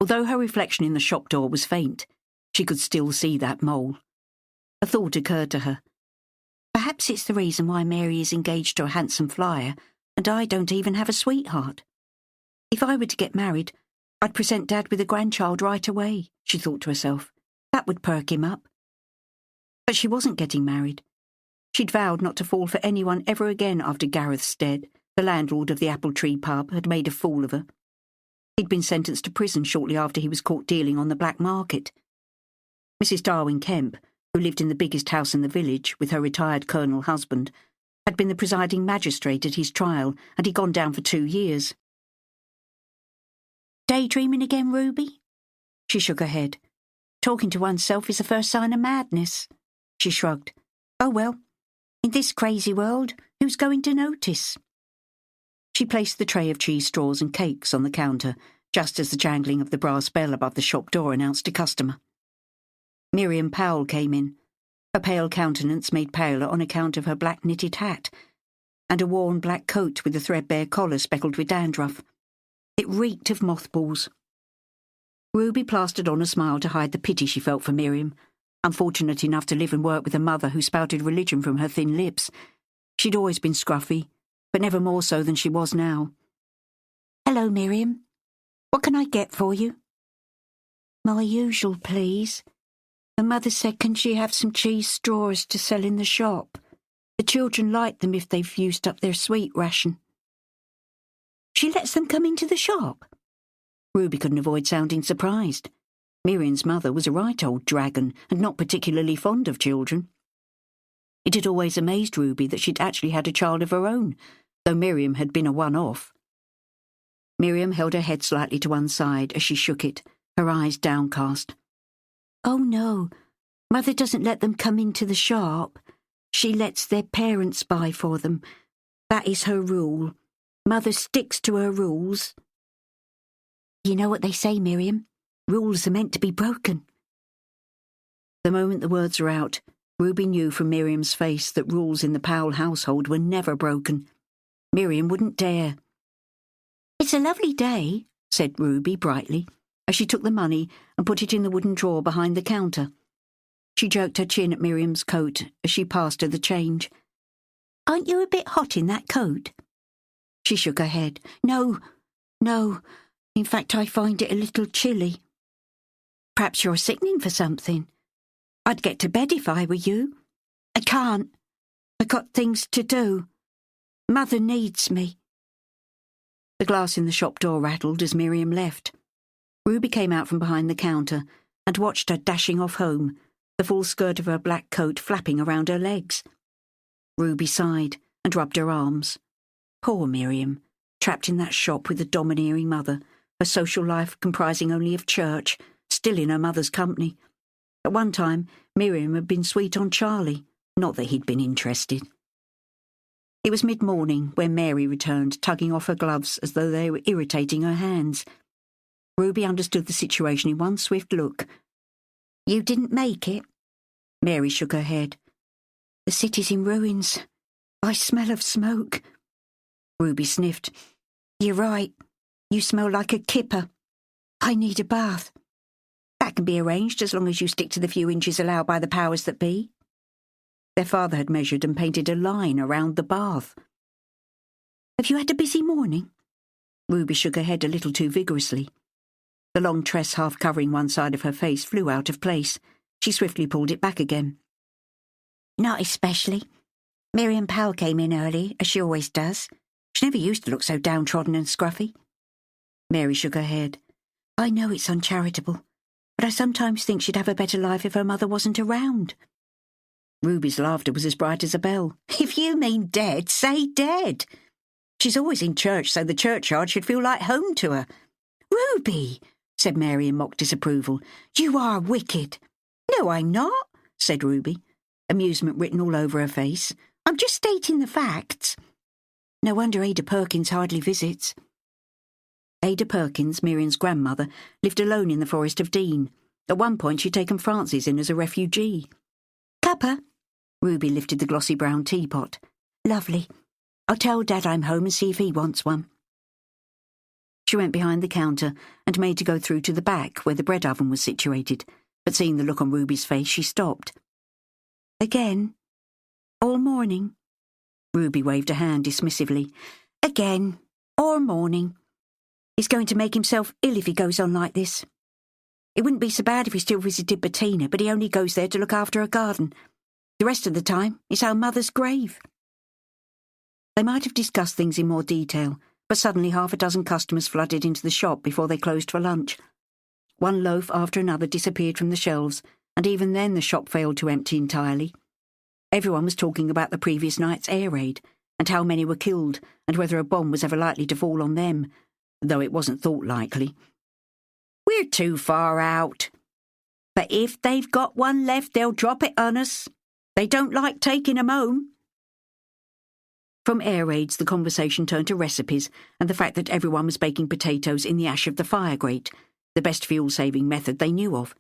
Although her reflection in the shop door was faint, she could still see that mole. A thought occurred to her. Perhaps it's the reason why Mary is engaged to a handsome flyer, and I don't even have a sweetheart. If I were to get married, I'd present Dad with a grandchild right away, she thought to herself. That would perk him up. But she wasn't getting married. She'd vowed not to fall for anyone ever again after Gareth Stead, the landlord of the Apple Tree pub, had made a fool of her. He'd been sentenced to prison shortly after he was caught dealing on the black market. Mrs. Darwin Kemp, who lived in the biggest house in the village with her retired colonel husband, had been the presiding magistrate at his trial, and he'd gone down for 2 years. Daydreaming again, Ruby? She shook her head. Talking to oneself is the first sign of madness. She shrugged. Oh well, in this crazy world, who's going to notice? She placed the tray of cheese straws and cakes on the counter, just as the jangling of the brass bell above the shop door announced a customer. Miriam Powell came in, her pale countenance made paler on account of her black knitted hat, and a worn black coat with a threadbare collar speckled with dandruff. It reeked of mothballs. Ruby plastered on a smile to hide the pity she felt for Miriam, unfortunate enough to live and work with a mother who spouted religion from her thin lips. She'd always been scruffy, but never more so than she was now. Hello, Miriam. What can I get for you? My usual, please. The mother said, can she have some cheese straws to sell in the shop? The children like them if they've used up their sweet ration. She lets them come into the shop? Ruby couldn't avoid sounding surprised. Miriam's mother was a right old dragon and not particularly fond of children. It had always amazed Ruby that she'd actually had a child of her own, though Miriam had been a one-off. Miriam held her head slightly to one side as she shook it, her eyes downcast. Oh no, Mother doesn't let them come into the shop. She lets their parents buy for them. That is her rule. Mother sticks to her rules. You know what they say, Miriam? Rules are meant to be broken. The moment the words were out, Ruby knew from Miriam's face that rules in the Powell household were never broken. Miriam wouldn't dare. It's a lovely day, said Ruby brightly, as she took the money and put it in the wooden drawer behind the counter. She jerked her chin at Miriam's coat as she passed her the change. Aren't you a bit hot in that coat? She shook her head. No. In fact, I find it a little chilly. Perhaps you're sickening for something. I'd get to bed if I were you. I can't. I've got things to do. Mother needs me. The glass in the shop door rattled as Miriam left. Ruby came out from behind the counter and watched her dashing off home, the full skirt of her black coat flapping around her legs. Ruby sighed and rubbed her arms. Poor Miriam, trapped in that shop with a domineering mother, her social life comprising only of church, still in her mother's company. At one time, Miriam had been sweet on Charlie, not that he'd been interested. It was mid-morning when Mary returned, tugging off her gloves as though they were irritating her hands. Ruby understood the situation in one swift look. "You didn't make it?" Mary shook her head. "The city's in ruins. I smell of smoke." Ruby sniffed. "You're right. You smell like a kipper. I need a bath." "That can be arranged as long as you stick to the few inches allowed by the powers that be." Their father had measured and painted a line around the bath. "Have you had a busy morning?" Ruby shook her head a little too vigorously. The long tress half covering one side of her face flew out of place. She swiftly pulled it back again. "Not especially. Miriam Powell came in early, as she always does. She never used to look so downtrodden and scruffy." Mary shook her head. "I know it's uncharitable, but I sometimes think she'd have a better life if her mother wasn't around." Ruby's laughter was as bright as a bell. "If you mean dead, say dead. She's always in church, so the churchyard should feel like home to her." "Ruby," said Mary in mock disapproval, "you are wicked." "No, I'm not," said Ruby, amusement written all over her face. "I'm just stating the facts." No wonder Ada Perkins hardly visits. Ada Perkins, Miriam's grandmother, lived alone in the Forest of Dean. At one point she'd taken Frances in as a refugee. "Cuppa?" Ruby lifted the glossy brown teapot. "Lovely. I'll tell Dad I'm home and see if he wants one." She went behind the counter and made to go through to the back where the bread oven was situated, but seeing the look on Ruby's face, she stopped. "Again? All morning?" Ruby waved a hand dismissively. "Again. All morning. He's going to make himself ill if he goes on like this. It wouldn't be so bad if he still visited Bettina, but he only goes there to look after her garden. The rest of the time, it's our mother's grave." They might have discussed things in more detail, but suddenly half a dozen customers flooded into the shop before they closed for lunch. One loaf after another disappeared from the shelves, and even then the shop failed to empty entirely. Everyone was talking about the previous night's air raid, and how many were killed, and whether a bomb was ever likely to fall on them, though it wasn't thought likely. "We're too far out. But if they've got one left, they'll drop it on us. They don't like taking 'em home." From air raids, the conversation turned to recipes and the fact that everyone was baking potatoes in the ash of the fire grate, the best fuel-saving method they knew of.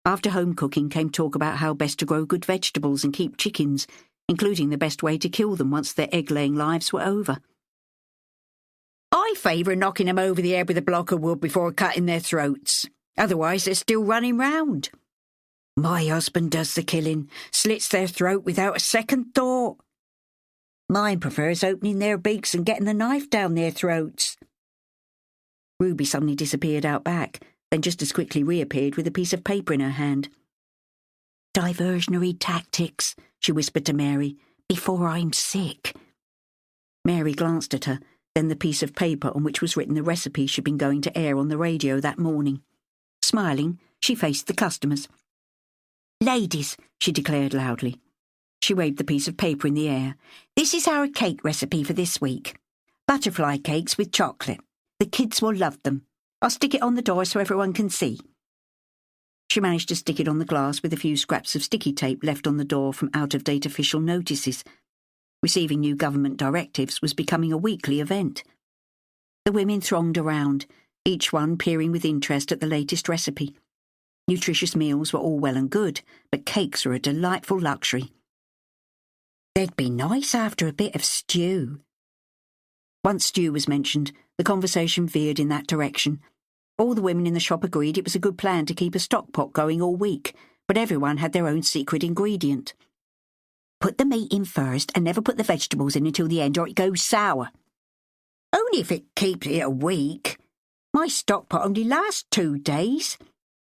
After home cooking came talk about how best to grow good vegetables and keep chickens, including the best way to kill them once their egg-laying lives were over. "I favour knocking 'em over the head with a block of wood before cutting their throats. Otherwise they're still running round. My husband does the killing, slits their throat without a second thought. Mine prefers opening their beaks and getting the knife down their throats." Ruby suddenly disappeared out back, then just as quickly reappeared with a piece of paper in her hand. "Diversionary tactics," she whispered to Mary, "before I'm sick." Mary glanced at her, then the piece of paper on which was written the recipe she'd been going to air on the radio that morning. Smiling, she faced the customers. "Ladies," she declared loudly. She waved the piece of paper in the air. "This is our cake recipe for this week. Butterfly cakes with chocolate. The kids will love them. I'll stick it on the door so everyone can see." She managed to stick it on the glass with a few scraps of sticky tape left on the door from out-of-date official notices. Receiving new government directives was becoming a weekly event. The women thronged around, each one peering with interest at the latest recipe. Nutritious meals were all well and good, but cakes were a delightful luxury. "They'd be nice after a bit of stew." Once stew was mentioned, the conversation veered in that direction. All the women in the shop agreed it was a good plan to keep a stock pot going all week, but everyone had their own secret ingredient. "Put the meat in first and never put the vegetables in until the end or it goes sour." "Only if it keeps it a week. My stock pot only lasts 2 days.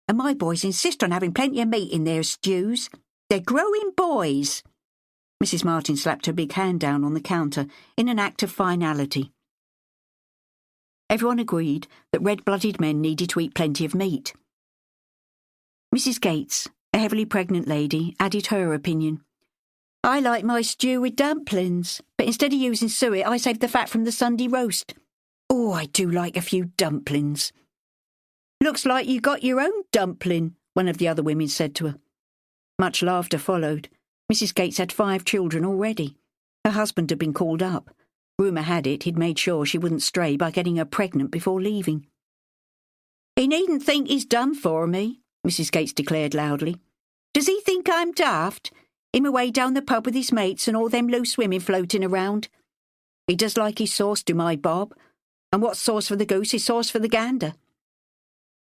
And my boys insist on having plenty of meat in their stews. They're growing boys." Mrs. Martin slapped her big hand down on the counter in an act of finality. Everyone agreed that red-blooded men needed to eat plenty of meat. Mrs. Gates, A heavily pregnant lady added her opinion. I like my stew with dumplings, but instead of using suet, I save the fat from the Sunday roast. Oh, I do like a few dumplings. Looks like you got your own dumpling, one of the other women said to her. Much laughter followed. Mrs. Gates had 5 children already. Her husband had been called up. Rumour had it he'd made sure she wouldn't stray by getting her pregnant before leaving. He needn't think he's done for me, Mrs. Gates declared loudly. Does he think I'm daft? Him away down the pub with his mates and all them loose women floating around. He does like his sauce, do my Bob. And what's sauce for the goose is sauce for the gander.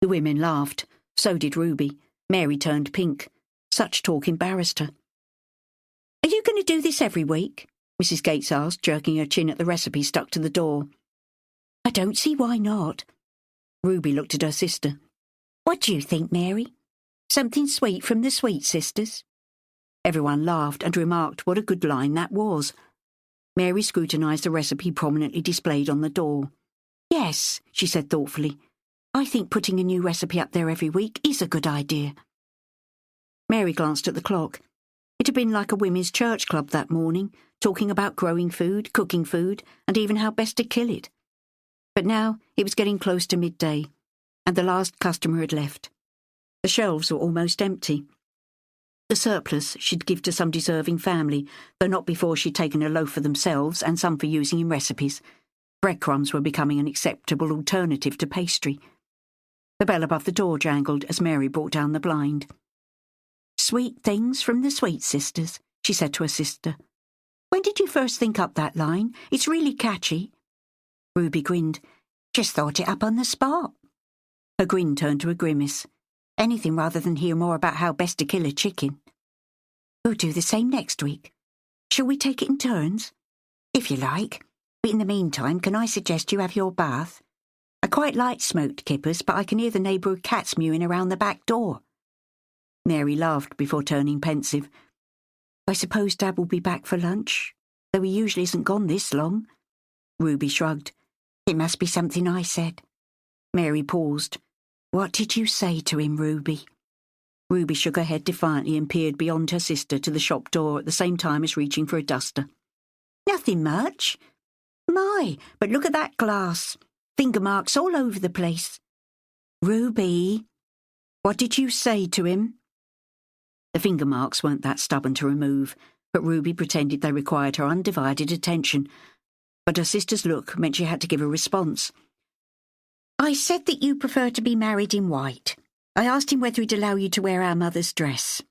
The women laughed. So did Ruby. Mary turned pink. Such talk embarrassed her. Are you going to do this every week? Mrs. Gates asked, jerking her chin at the recipe stuck to the door. I don't see why not. Ruby looked at her sister. What do you think, Mary? Something sweet from the Sweet Sisters? Everyone laughed and remarked what a good line that was. Mary scrutinised the recipe prominently displayed on the door. Yes, she said thoughtfully. I think putting a new recipe up there every week is a good idea. Mary glanced at the clock. It had been like a women's church club that morning, talking about growing food, cooking food, and even how best to kill it. But now it was getting close to midday, and the last customer had left. The shelves were almost empty. The surplus she'd give to some deserving family, though not before she'd taken a loaf for themselves and some for using in recipes. Breadcrumbs were becoming an acceptable alternative to pastry. The bell above the door jangled as Mary brought down the blind. Sweet things from the Sweet Sisters, she said to her sister. When did you first think up that line? It's really catchy. Ruby grinned. Just thought it up on the spot. Her grin turned to a grimace. Anything rather than hear more about how best to kill a chicken. We'll do the same next week. Shall we take it in turns? If you like. But in the meantime, can I suggest you have your bath? I quite like smoked kippers, but I can hear the neighbourhood cats mewing around the back door. Mary laughed before turning pensive. I suppose Dad will be back for lunch, though he usually isn't gone this long. Ruby shrugged. It must be something I said. Mary paused. What did you say to him, Ruby? Ruby shook her head defiantly and peered beyond her sister to the shop door at the same time as reaching for a duster. Nothing much. My, but look at that glass. Finger marks all over the place. Ruby, what did you say to him? The finger marks weren't that stubborn to remove, but Ruby pretended they required her undivided attention. But her sister's look meant she had to give a response. I said that you prefer to be married in white. I asked him whether he'd allow you to wear our mother's dress.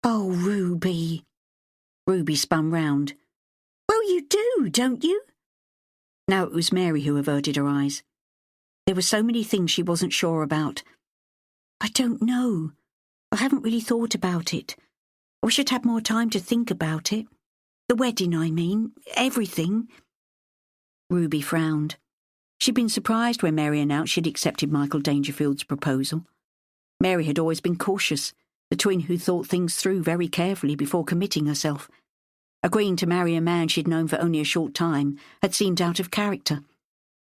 Oh, Ruby. Ruby spun round. Well, you do, don't you? Now it was Mary who averted her eyes. There were so many things she wasn't sure about. I don't know. I haven't really thought about it. I wish I'd had more time to think about it. The wedding, I mean. Everything. Ruby frowned. She'd been surprised when Mary announced she'd accepted Michael Dangerfield's proposal. Mary had always been cautious, the twin who thought things through very carefully before committing herself. Agreeing to marry a man she'd known for only a short time had seemed out of character.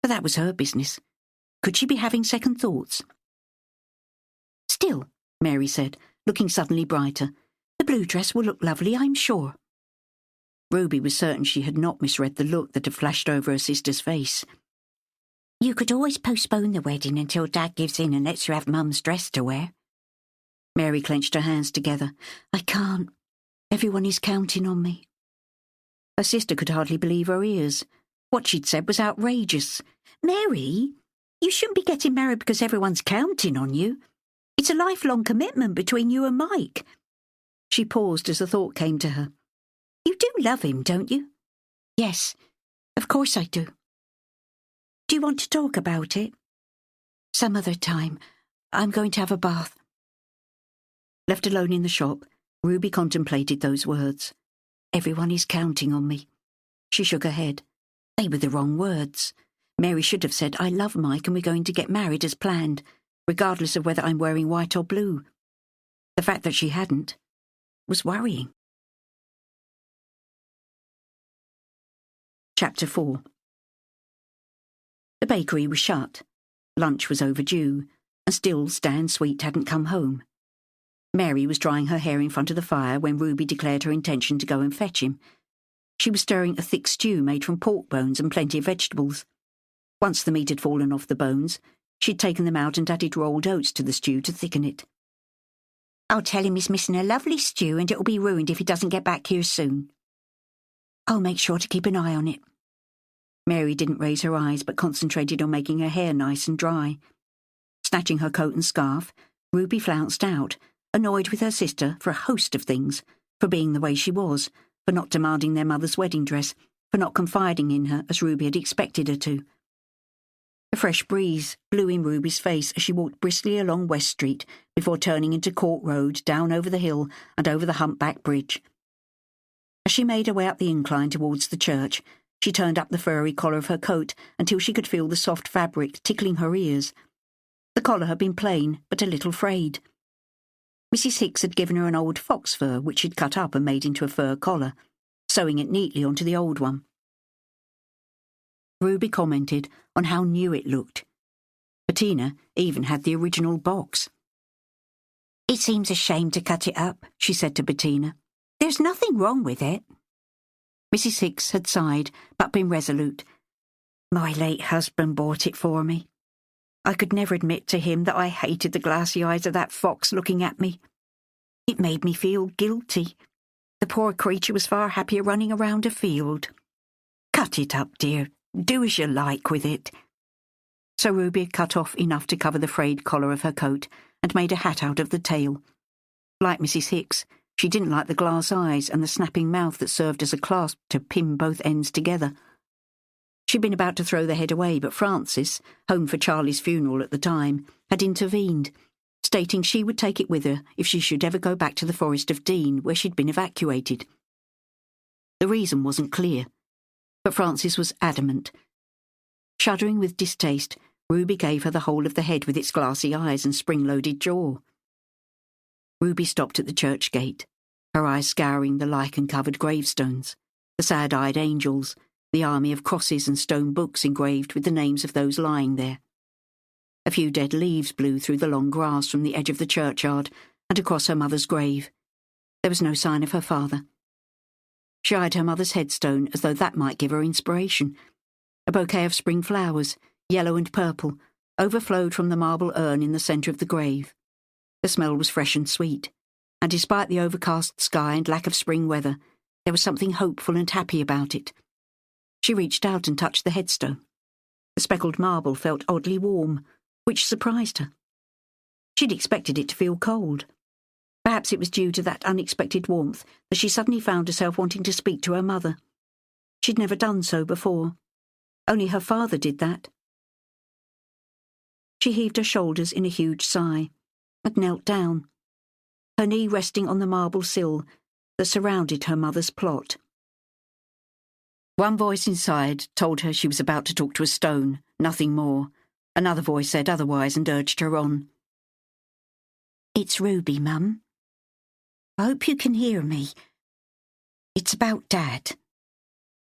But that was her business. Could she be having second thoughts? Still, Mary said, looking suddenly brighter, the blue dress will look lovely, I'm sure. Ruby was certain she had not misread the look that had flashed over her sister's face. You could always postpone the wedding until Dad gives in and lets you have Mum's dress to wear. Mary clenched her hands together. I can't. Everyone is counting on me. Her sister could hardly believe her ears. What she'd said was outrageous. Mary, you shouldn't be getting married because everyone's counting on you. It's a lifelong commitment between you and Mike. She paused as a thought came to her. You do love him, don't you? Yes, of course I do. Do you want to talk about it? Some other time. I'm going to have a bath. Left alone in the shop, Ruby contemplated those words. Everyone is counting on me. She shook her head. They were the wrong words. Mary should have said, I love Mike and we're going to get married as planned, regardless of whether I'm wearing white or blue. The fact that she hadn't was worrying. Chapter 4. The bakery was shut. Lunch was overdue, and still Stan Sweet hadn't come home. Mary was drying her hair in front of the fire when Ruby declared her intention to go and fetch him. She was stirring a thick stew made from pork bones and plenty of vegetables. Once the meat had fallen off the bones, she'd taken them out and added rolled oats to the stew to thicken it. "I'll tell him he's missing a lovely stew and it'll be ruined if he doesn't get back here soon. I'll make sure to keep an eye on it." Mary didn't raise her eyes but concentrated on making her hair nice and dry. Snatching her coat and scarf, Ruby flounced out, annoyed with her sister for a host of things, for being the way she was, for not demanding their mother's wedding dress, for not confiding in her as Ruby had expected her to. A fresh breeze blew in Ruby's face as she walked briskly along West Street before turning into Court Road, down over the hill and over the humpback bridge. As she made her way up the incline towards the church, she turned up the furry collar of her coat until she could feel the soft fabric tickling her ears. The collar had been plain, but a little frayed. Mrs. Hicks had given her an old fox fur which she'd cut up and made into a fur collar, sewing it neatly onto the old one. Ruby commented on how new it looked. Bettina even had the original box. "It seems a shame to cut it up," she said to Bettina. "There's nothing wrong with it." Mrs. Hicks had sighed, but been resolute. "My late husband bought it for me. I could never admit to him that I hated the glassy eyes of that fox looking at me. It made me feel guilty. The poor creature was far happier running around a field. Cut it up, dear. Do as you like with it." So Ruby had cut off enough to cover the frayed collar of her coat and made a hat out of the tail. Like Mrs. Hicks, she didn't like the glass eyes and the snapping mouth that served as a clasp to pin both ends together. She'd been about to throw the head away, but Frances, home for Charlie's funeral at the time, had intervened, stating she would take it with her if she should ever go back to the Forest of Dean, where she'd been evacuated. The reason wasn't clear, but Frances was adamant. Shuddering with distaste, Ruby gave her the whole of the head with its glassy eyes and spring-loaded jaw. Ruby stopped at the church gate, her eyes scouring the lichen-covered gravestones, the sad-eyed angels, the army of crosses and stone books engraved with the names of those lying there. A few dead leaves blew through the long grass from the edge of the churchyard and across her mother's grave. There was no sign of her father. She eyed her mother's headstone as though that might give her inspiration. A bouquet of spring flowers, yellow and purple, overflowed from the marble urn in the centre of the grave. The smell was fresh and sweet, and despite the overcast sky and lack of spring weather, there was something hopeful and happy about it. She reached out and touched the headstone. The speckled marble felt oddly warm, which surprised her. She'd expected it to feel cold. Perhaps it was due to that unexpected warmth that she suddenly found herself wanting to speak to her mother. She'd never done so before. Only her father did that. She heaved her shoulders in a huge sigh and knelt down, her knee resting on the marble sill that surrounded her mother's plot. One voice inside told her she was about to talk to a stone, nothing more. Another voice said otherwise and urged her on. "It's Ruby, Mum. I hope you can hear me. It's about Dad.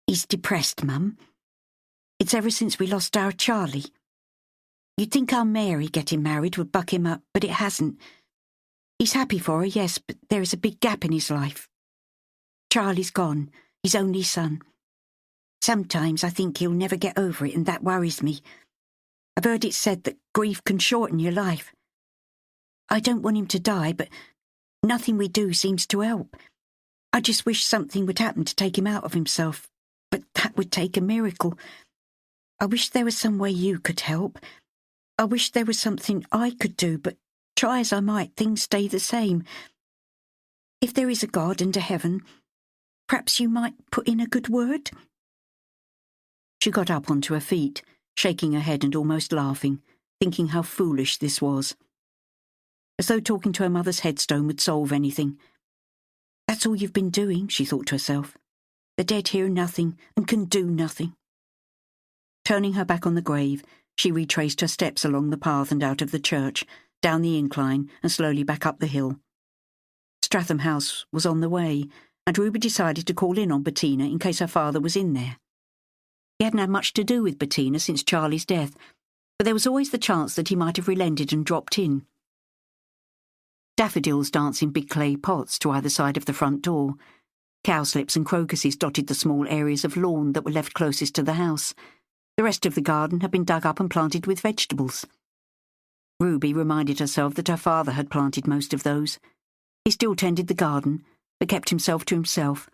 He's depressed, Mum. It's ever since we lost our Charlie. You'd think our Mary getting married would buck him up, but it hasn't. He's happy for her, yes, but there is a big gap in his life. Charlie's gone, his only son. Sometimes I think he'll never get over it, and that worries me. I've heard it said that grief can shorten your life. I don't want him to die, but nothing we do seems to help. I just wish something would happen to take him out of himself, but that would take a miracle. I wish there was some way you could help. I wish there was something I could do, but try as I might, things stay the same. If there is a God and a heaven, perhaps you might put in a good word." She got up onto her feet, shaking her head and almost laughing, thinking how foolish this was. As though talking to her mother's headstone would solve anything. "That's all you've been doing," she thought to herself. "The dead hear nothing and can do nothing." Turning her back on the grave, she retraced her steps along the path and out of the church, down the incline and slowly back up the hill. Stratham House was on the way, and Ruby decided to call in on Bettina in case her father was in there. He hadn't had much to do with Bettina since Charlie's death, but there was always the chance that he might have relented and dropped in. Daffodils danced in big clay pots to either side of the front door. Cowslips and crocuses dotted the small areas of lawn that were left closest to the house. The rest of the garden had been dug up and planted with vegetables. Ruby reminded herself that her father had planted most of those. He still tended the garden, but kept himself to himself,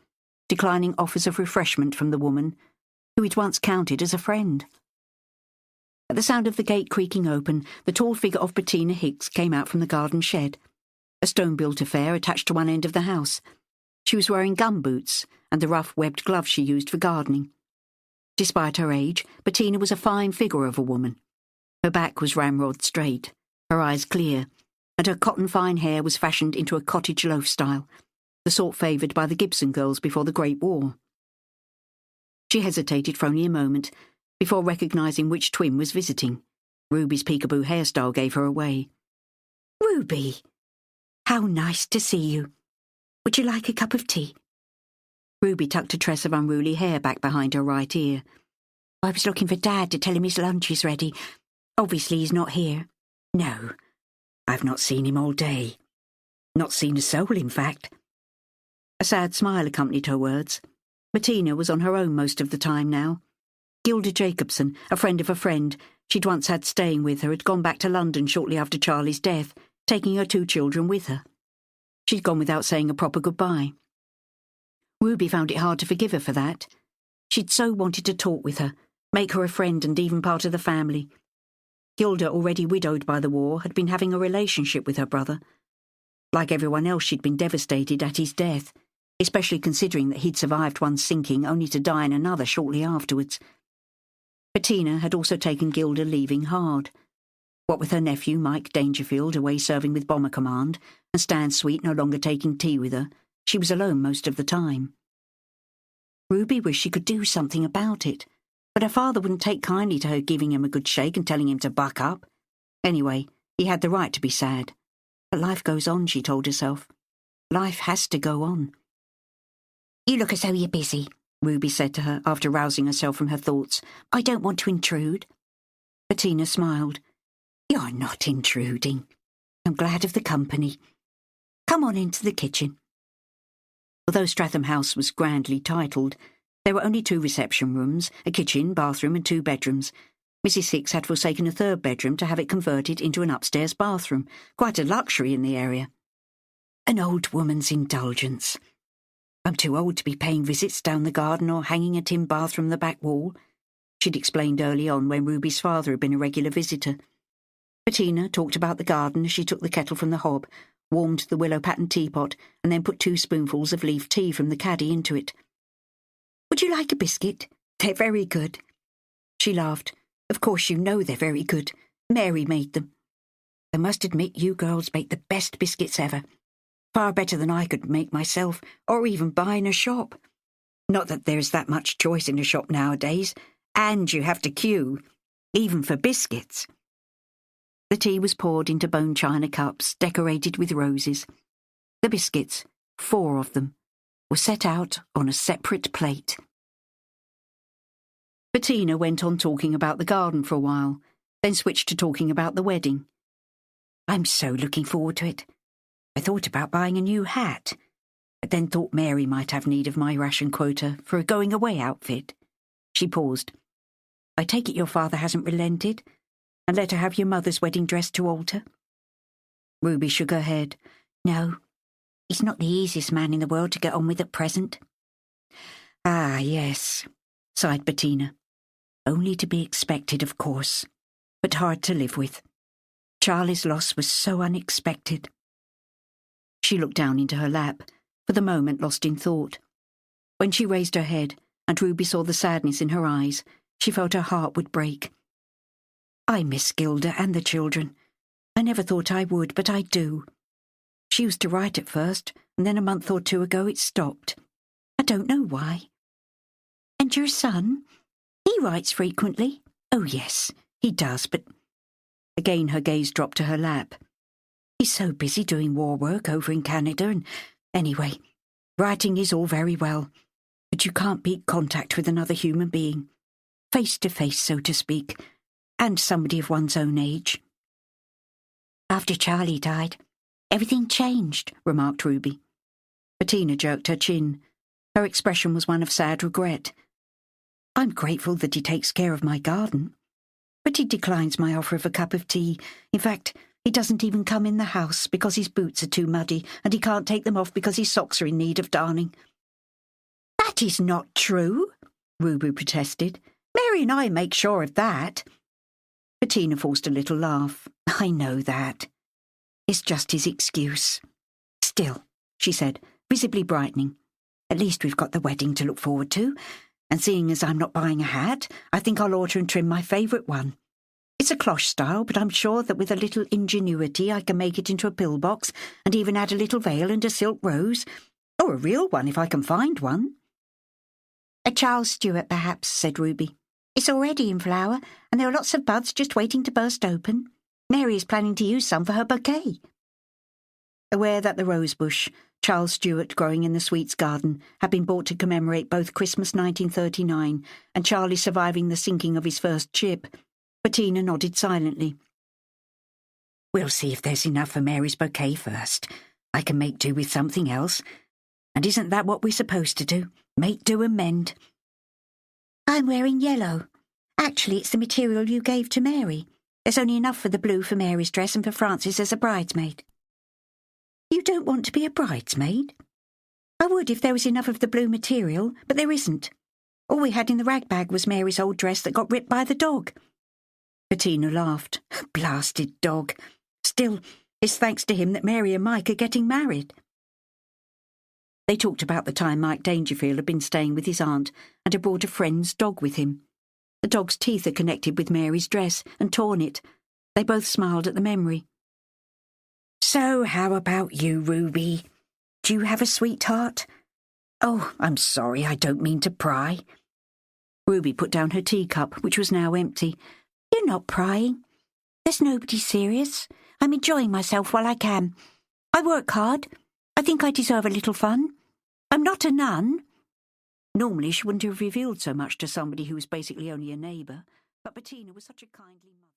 declining offers of refreshment from the woman, who he'd once counted as a friend. At the sound of the gate creaking open, the tall figure of Bettina Hicks came out from the garden shed, a stone-built affair attached to one end of the house. She was wearing gumboots and the rough webbed gloves she used for gardening. Despite her age, Bettina was a fine figure of a woman. Her back was ramrod straight, her eyes clear, and her cotton-fine hair was fashioned into a cottage loaf style, the sort favoured by the Gibson girls before the Great War. She hesitated for only a moment, before recognising which twin was visiting. Ruby's peekaboo hairstyle gave her away. "Ruby! How nice to see you. Would you like a cup of tea?" Ruby tucked a tress of unruly hair back behind her right ear. "I was looking for Dad to tell him his lunch is ready. Obviously he's not here." "No, I've not seen him all day. Not seen a soul, in fact." A sad smile accompanied her words. Bettina was on her own most of the time now. Gilda Jacobson, a friend of a friend she'd once had staying with her, had gone back to London shortly after Charlie's death, taking her 2 children with her. She'd gone without saying a proper goodbye. Ruby found it hard to forgive her for that. She'd so wanted to talk with her, make her a friend and even part of the family. Gilda, already widowed by the war, had been having a relationship with her brother. Like everyone else, she'd been devastated at his death, especially considering that he'd survived one sinking only to die in another shortly afterwards. Bettina had also taken Gilda leaving hard. What with her nephew, Mike Dangerfield, away serving with Bomber Command, and Stan Sweet no longer taking tea with her, she was alone most of the time. Ruby wished she could do something about it, but her father wouldn't take kindly to her giving him a good shake and telling him to buck up. Anyway, he had the right to be sad. But life goes on, she told herself. Life has to go on. "You look as though you're busy," Ruby said to her after rousing herself from her thoughts. "I don't want to intrude." Bettina smiled. "You're not intruding. I'm glad of the company. Come on into the kitchen." Although Stratham House was grandly titled, there were only 2 reception rooms, a kitchen, bathroom and 2 bedrooms. Mrs. Hicks had forsaken a 3rd bedroom to have it converted into an upstairs bathroom, quite a luxury in the area. "An old woman's indulgence. I'm too old to be paying visits down the garden or hanging a tin bath from the back wall," she'd explained early on when Ruby's father had been a regular visitor. Bettina talked about the garden as she took the kettle from the hob, warmed the willow-patterned teapot, and then put 2 spoonfuls of leaf tea from the caddy into it. "Would you like a biscuit? They're very good." She laughed. "Of course you know they're very good. Mary made them. I must admit you girls make the best biscuits ever. Far better than I could make myself, or even buy in a shop. Not that there's that much choice in a shop nowadays, and you have to queue, even for biscuits." The tea was poured into bone china cups decorated with roses. The biscuits, 4 of them, were set out on a separate plate. Bettina went on talking about the garden for a while, then switched to talking about the wedding. "I'm so looking forward to it. I thought about buying a new hat, but then thought Mary might have need of my ration quota for a going-away outfit." She paused. "I take it your father hasn't relented and let her have your mother's wedding dress to alter?" Ruby shook her head. "No, he's not the easiest man in the world to get on with at present." "Ah, yes," sighed Bettina. "Only to be expected, of course, but hard to live with. Charlie's loss was so unexpected." She looked down into her lap, for the moment lost in thought. When she raised her head, and Ruby saw the sadness in her eyes, she felt her heart would break. "I miss Gilda and the children. I never thought I would, but I do. She used to write at first, and then a month or 2 ago it stopped. I don't know why." "And your son? He writes frequently?" "Oh, yes, he does, but—" Again her gaze dropped to her lap. "He's so busy doing war work over in Canada, and anyway, writing is all very well, but you can't beat contact with another human being, face to face, so to speak, and somebody of one's own age." "After Charlie died, Everything changed, remarked Ruby. Bettina jerked her chin. Her expression was one of sad regret. I'm grateful that he takes care of my garden, but he declines my offer of a cup of tea. In fact, he doesn't even come in the house because his boots are too muddy and he can't take them off because his socks are in need of darning. That is not true, Ruby protested. Mary and I make sure of that. Bettina forced a little laugh. I know that. It's just his excuse. Still, she said, visibly brightening, at least we've got the wedding to look forward to, and seeing as I'm not buying a hat, I think I'll alter and trim my favourite one. It's a cloche style, but I'm sure that with a little ingenuity I can make it into a pillbox and even add a little veil and a silk rose, or a real one if I can find one. A Charles Stuart, perhaps, said Ruby. It's already in flower, and there are lots of buds just waiting to burst open. Mary is planning to use some for her bouquet. Aware that the rose bush, Charles Stuart growing in the sweets garden, had been bought to commemorate both Christmas 1939 and Charlie surviving the sinking of his first ship, Bettina nodded silently. We'll see if there's enough for Mary's bouquet first. I can make do with something else. And isn't that what we're supposed to do? Make do and mend. I'm wearing yellow. Actually, it's the material you gave to Mary. There's only enough for the blue for Mary's dress and for Frances as a bridesmaid. You don't want to be a bridesmaid? I would if there was enough of the blue material, but there isn't. All we had in the rag bag was Mary's old dress that got ripped by the dog. Bettina laughed. Blasted dog. Still, it's thanks to him that Mary and Mike are getting married. They talked about the time Mike Dangerfield had been staying with his aunt and had brought a friend's dog with him. The dog's teeth are connected with Mary's dress and torn it. They both smiled at the memory. So how about you, Ruby? Do you have a sweetheart? Oh, I'm sorry, I don't mean to pry. Ruby put down her teacup, which was now empty. You're not prying. There's nobody serious. I'm enjoying myself while I can. I work hard. I think I deserve a little fun. I'm not a nun. Normally she wouldn't have revealed so much to somebody who was basically only a neighbour, but Bettina was such a kindly mother.